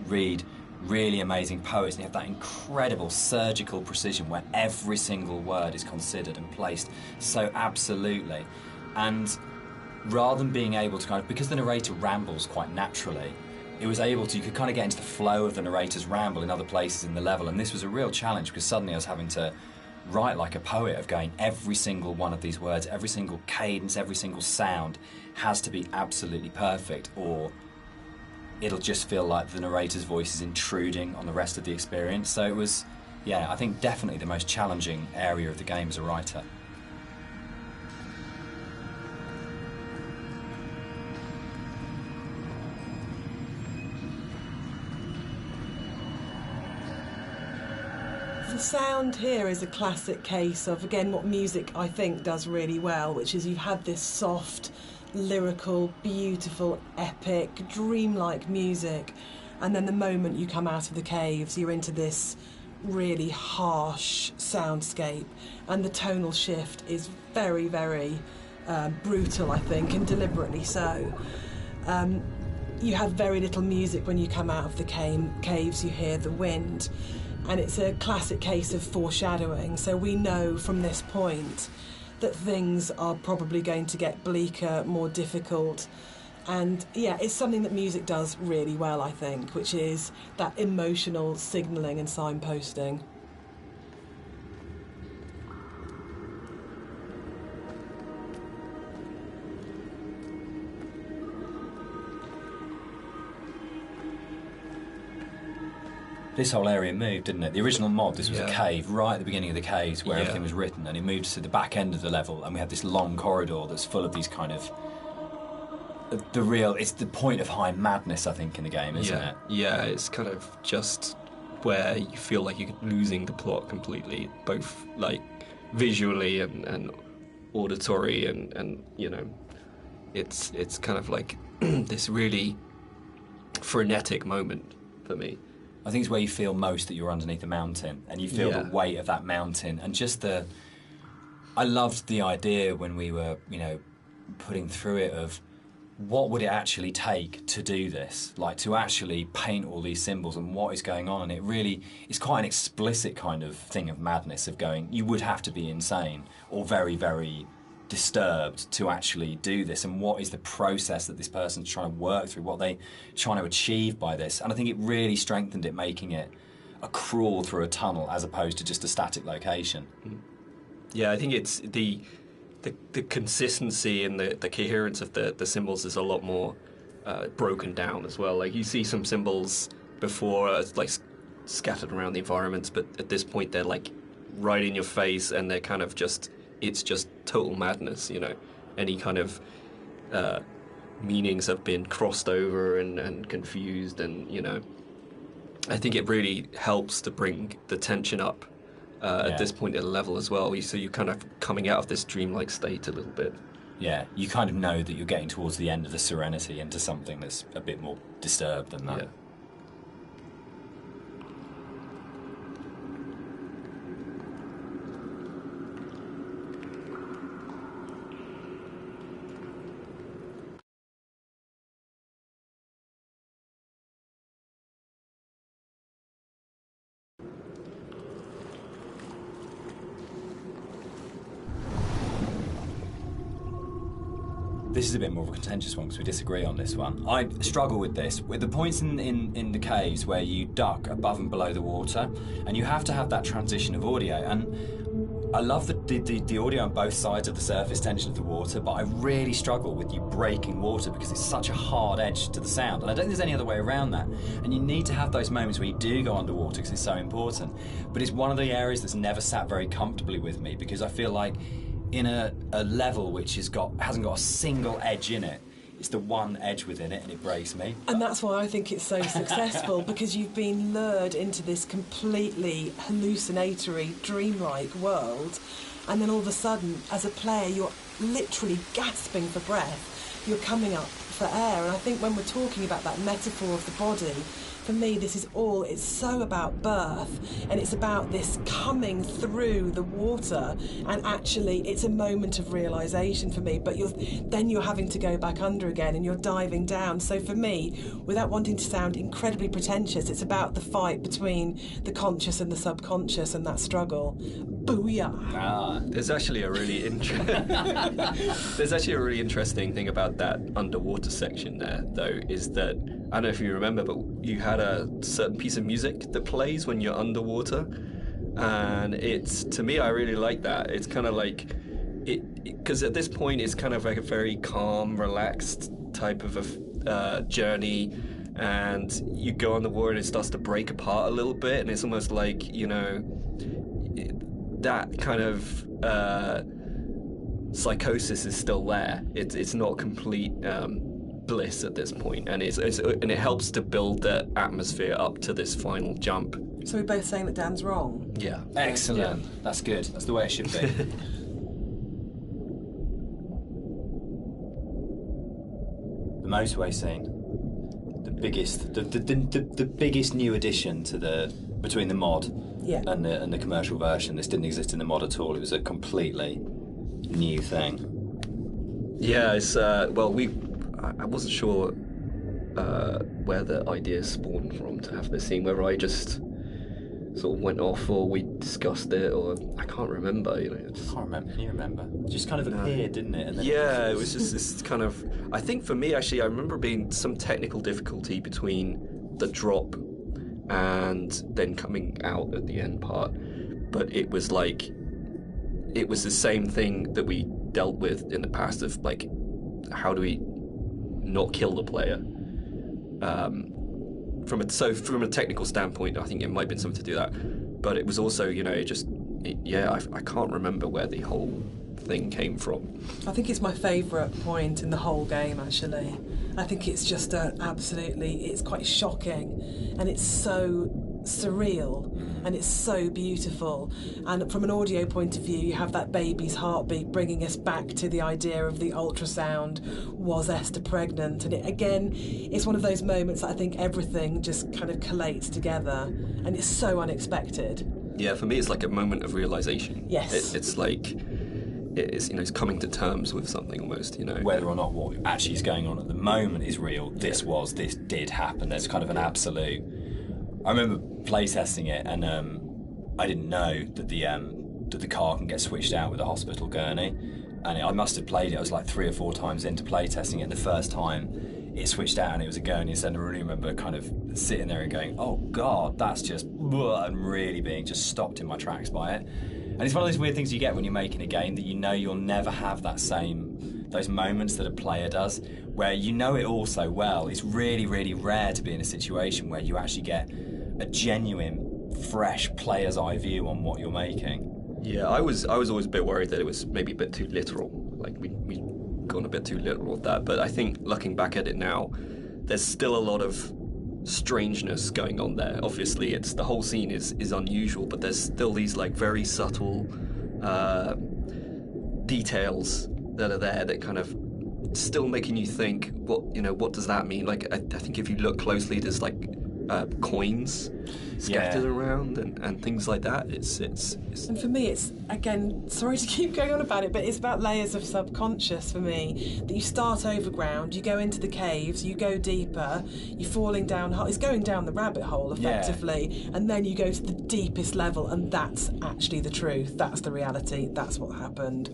read really amazing poets, and you have that incredible surgical precision where every single word is considered and placed so absolutely. And rather than being able to kind of, because the narrator rambles quite naturally, it was able to, you could kind of get into the flow of the narrator's ramble in other places in the level. And this was a real challenge, because suddenly I was having to write like a poet, of going, every single one of these words, every single cadence, every single sound has to be absolutely perfect, or it'll just feel like the narrator's voice is intruding on the rest of the experience. So it was, yeah, I think definitely the most challenging area of the game as a writer. The sound here is a classic case of, again, what music I think does really well, which is you've had this soft, lyrical, beautiful, epic, dreamlike music, and then the moment you come out of the caves, you're into this really harsh soundscape, and the tonal shift is very, very brutal, I think, and deliberately so. You have very little music when you come out of the caves. You hear the wind, and it's a classic case of foreshadowing. So we know from this point that things are probably going to get bleaker, more difficult. And yeah, it's something that music does really well, I think, which is that emotional signalling and signposting. This whole area moved, didn't it? The original mod, this was a cave right at the beginning of the caves where everything was written, and it moved to the back end of the level, and we had this long corridor that's full of these kind of it's the point of high madness, I think, in the game, isn't it? Yeah, it's kind of just where you feel like you're losing the plot completely, both like visually and auditory and you know, it's kind of like this really frenetic moment for me. I think it's where you feel most that you're underneath a mountain, and you feel Yeah. the weight of that mountain, and just I loved the idea when we were, putting through it of what would it actually take to do this, like to actually paint all these symbols and what is going on. And it really is quite an explicit kind of thing of madness of going, you would have to be insane or very, very disturbed to actually do this, and what is the process that this person's trying to work through, what they trying to achieve by this. And I think it really strengthened it, making it a crawl through a tunnel as opposed to just a static location. Yeah, I think it's the consistency and the coherence of the symbols is a lot more broken down as well. Like, you see some symbols before like scattered around the environments, but at this point they're like right in your face, and they're kind of just, it's just total madness, Any kind of meanings have been crossed over and confused, and, I think it really helps to bring the tension up at this point at a level as well. So you're kind of coming out of this dreamlike state a little bit. Yeah, you kind of know that you're getting towards the end of the serenity into something that's a bit more disturbed than that. Yeah. This is a bit more of a contentious one because we disagree on this one. I struggle with this. With the points in the caves where you duck above and below the water, and you have to have that transition of audio. And I love the audio on both sides of the surface tension of the water, but I really struggle with you breaking water because it's such a hard edge to the sound. And I don't think there's any other way around that. And you need to have those moments where you do go underwater because it's so important. But it's one of the areas that's never sat very comfortably with me, because I feel like in a level which hasn't got a single edge in it, it's the one edge within it, and it breaks me. And that's why I think it's so successful, because you've been lured into this completely hallucinatory, dreamlike world, and then all of a sudden, as a player, you're literally gasping for breath. You're coming up for air. And I think when we're talking about that metaphor of the body, for me, it's so about birth, and it's about this coming through the water, and actually it's a moment of realisation for me, but you're having to go back under again, and you're diving down. So for me, without wanting to sound incredibly pretentious, it's about the fight between the conscious and the subconscious, and that struggle. Booyah! There's actually a really interesting thing about that underwater section there, though, is that, I don't know if you remember, but you had a certain piece of music that plays when you're underwater, and to me, I really like that. It's kind of like because at this point it's kind of like a very calm, relaxed type of a journey, and you go on the water and it starts to break apart a little bit, and it's almost like, that kind of psychosis is still there. It's not complete bliss at this point, and and it helps to build the atmosphere up to this final jump. So we're both saying that Dan's wrong? Yeah. Excellent. Yeah. That's good. That's the way it should be. The motorway scene, the biggest new addition to between the mod and the commercial version. This didn't exist in the mod at all. It was a completely new thing. Yeah, it's I wasn't sure where the idea spawned from to have this scene, whether I just sort of went off or we discussed it, or I can't remember. I can't remember. Can you remember? It just kind of appeared, didn't it? And then it was just this kind of. I think for me, actually, I remember being some technical difficulty between the drop and then coming out at the end part, but it was the same thing that we dealt with in the past of like, how do we not kill the player? From a technical standpoint, I think it might have been something to do that, but it was also, I can't remember where the whole thing came from. I think it's my favourite point in the whole game, actually. I think it's just it's quite shocking, and it's so surreal, and it's so beautiful. And from an audio point of view, you have that baby's heartbeat bringing us back to the idea of the ultrasound. Was Esther pregnant? And it, again, it's one of those moments that I think everything just kind of collates together, and it's so unexpected. Yeah, for me, it's like a moment of realization. Yes. It's like, it's coming to terms with something almost, Whether or not what actually is going on at the moment is real, this did happen. There's kind of an absolute. I remember playtesting it, and I didn't know that the car can get switched out with a hospital gurney, and I must have played it. I was like 3 or 4 times into playtesting it. And the first time it switched out and it was a gurney, and I really remember kind of sitting there and going, "Oh God, that's just," and really being just stopped in my tracks by it. And it's one of those weird things you get when you're making a game, that you'll never have those moments that a player does, where you know it all so well. It's really, really rare to be in a situation where you actually get a genuine, fresh player's eye view on what you're making. Yeah, I was always a bit worried that it was maybe a bit too literal. Like we gone a bit too literal with that. But I think looking back at it now, there's still a lot of strangeness going on there. Obviously, the whole scene is unusual, but there's still these like very subtle details that are there that kind of still making you think, what does that mean? Like I think if you look closely, there's like coins scattered around and things like that. It's And for me, it's, again, sorry to keep going on about it, but it's about layers of subconscious for me. That you start overground, you go into the caves, you go deeper, you're falling down, it's going down the rabbit hole effectively, and then you go to the deepest level, and that's actually the truth, that's the reality, that's what happened.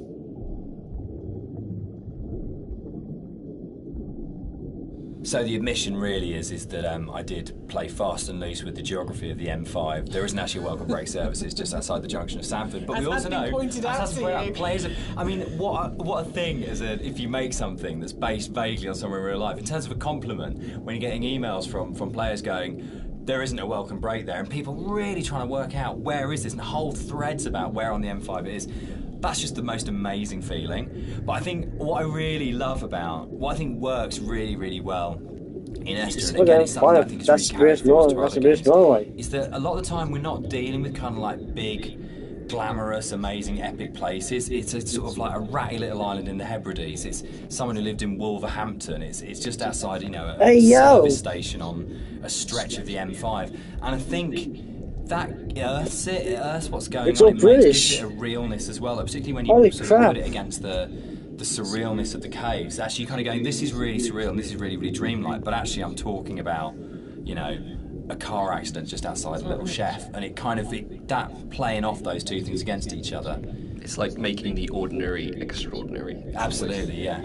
So the admission really is that I did play fast and loose with the geography of the M5. There isn't actually a welcome break services just outside the junction of Sanford, but we also know, pointed out to you. Players. I mean, what a thing if you make something that's based vaguely on somewhere in real life. In terms of a compliment, when you're getting emails from players going, there isn't a welcome break there, and people really trying to work out where is this, and whole threads about where on the M5 it is. That's just the most amazing feeling. But I think what I really love what I think works really, really well in Esther, and again, it's something that I think is really characteristic to other games, is that a lot of the time we're not dealing with kind of like big, glamorous, amazing, epic places. It's a sort of like a ratty little island in the Hebrides. It's someone who lived in Wolverhampton. It's just outside, a service station on a stretch of the M5. And I think that earths what's going it's on. All British. Gives it a realness as well, particularly when you sort of put it against the surrealness of the caves. Actually, you're kind of going, this is really surreal and this is really, really dreamlike. But actually, I'm talking about, a car accident just outside a little chef, and it kind of that playing off those two things against each other. It's like making the ordinary extraordinary. Absolutely, yeah.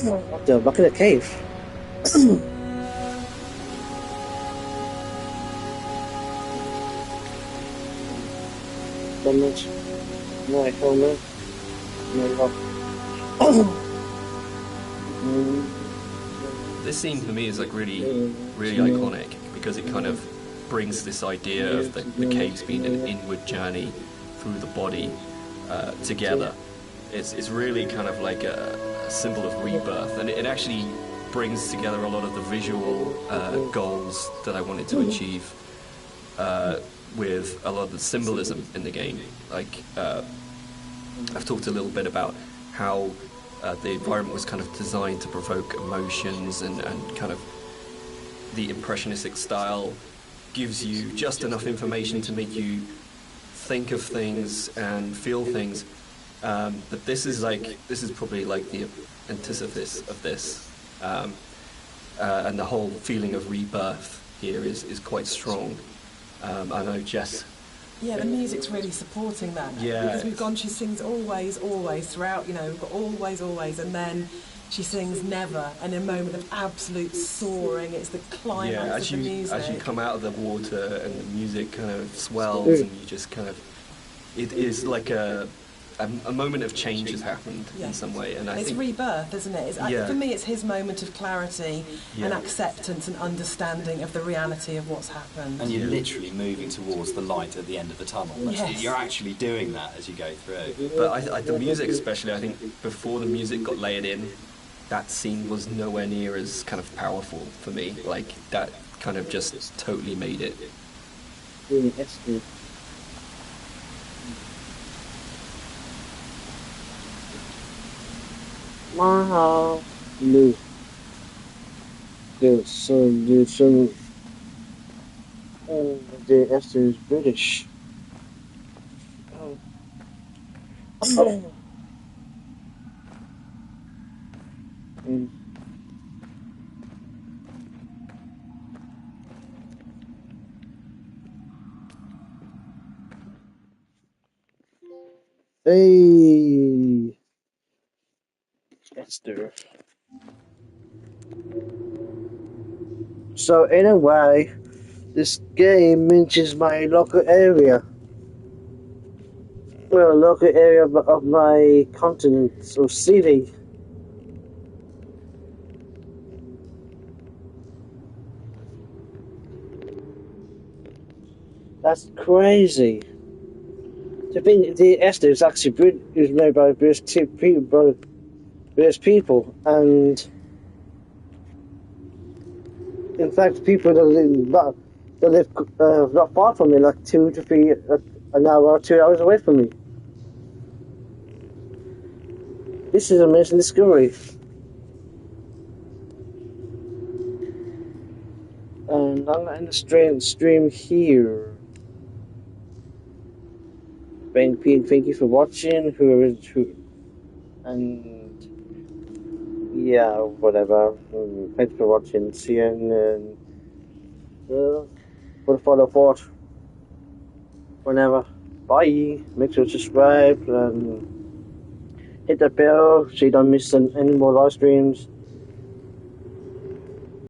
What the back of the cave? This scene for me is like really, really iconic because it kind of brings this idea of the caves being an inward journey through the body together. It's really kind of like a symbol of rebirth, and it actually brings together a lot of the visual goals that I wanted to achieve with a lot of the symbolism in the game. Like I've talked a little bit about how the environment was kind of designed to provoke emotions, and kind of the impressionistic style gives you just enough information to make you think of things and feel things. But this is probably like the antithesis of this. and the whole feeling of rebirth here is quite strong. I know Jess. Yeah, the music's really supporting that. Yeah. Because we've gone, she sings always, always throughout, you know, we've got always, always, and then she sings never, and a moment of absolute soaring. It's the climax of the music. As you come out of the water and the music kind of swells, and you just kind of, it is like a moment of change has happened in some way, and I it's think rebirth, isn't it? For me, it's his moment of clarity and acceptance and understanding of the reality of what's happened. And you're literally moving towards the light at the end of the tunnel. Yes. You're actually doing that as you go through. But the music, especially, I think before the music got layered in, that scene was nowhere near as kind of powerful for me. Like that kind of just totally made it. Dear Esther. Wow. No. There's some. Dear Esther is British. Oh. Hey, Esther. So in a way, this game mentions my local area. Well, local area of my continent or city. That's crazy. To think the Esther is actually is made by British people, and in fact, people that live not far from me, like 2 to 3 an hour or 2 hours away from me. This is an amazing discovery. And I'm in the stream here. Thank you for watching. Who, and yeah, whatever. Thanks for watching. See you and for the follow forward. Whenever. Bye. Make sure to subscribe and hit that bell so you don't miss any more live streams.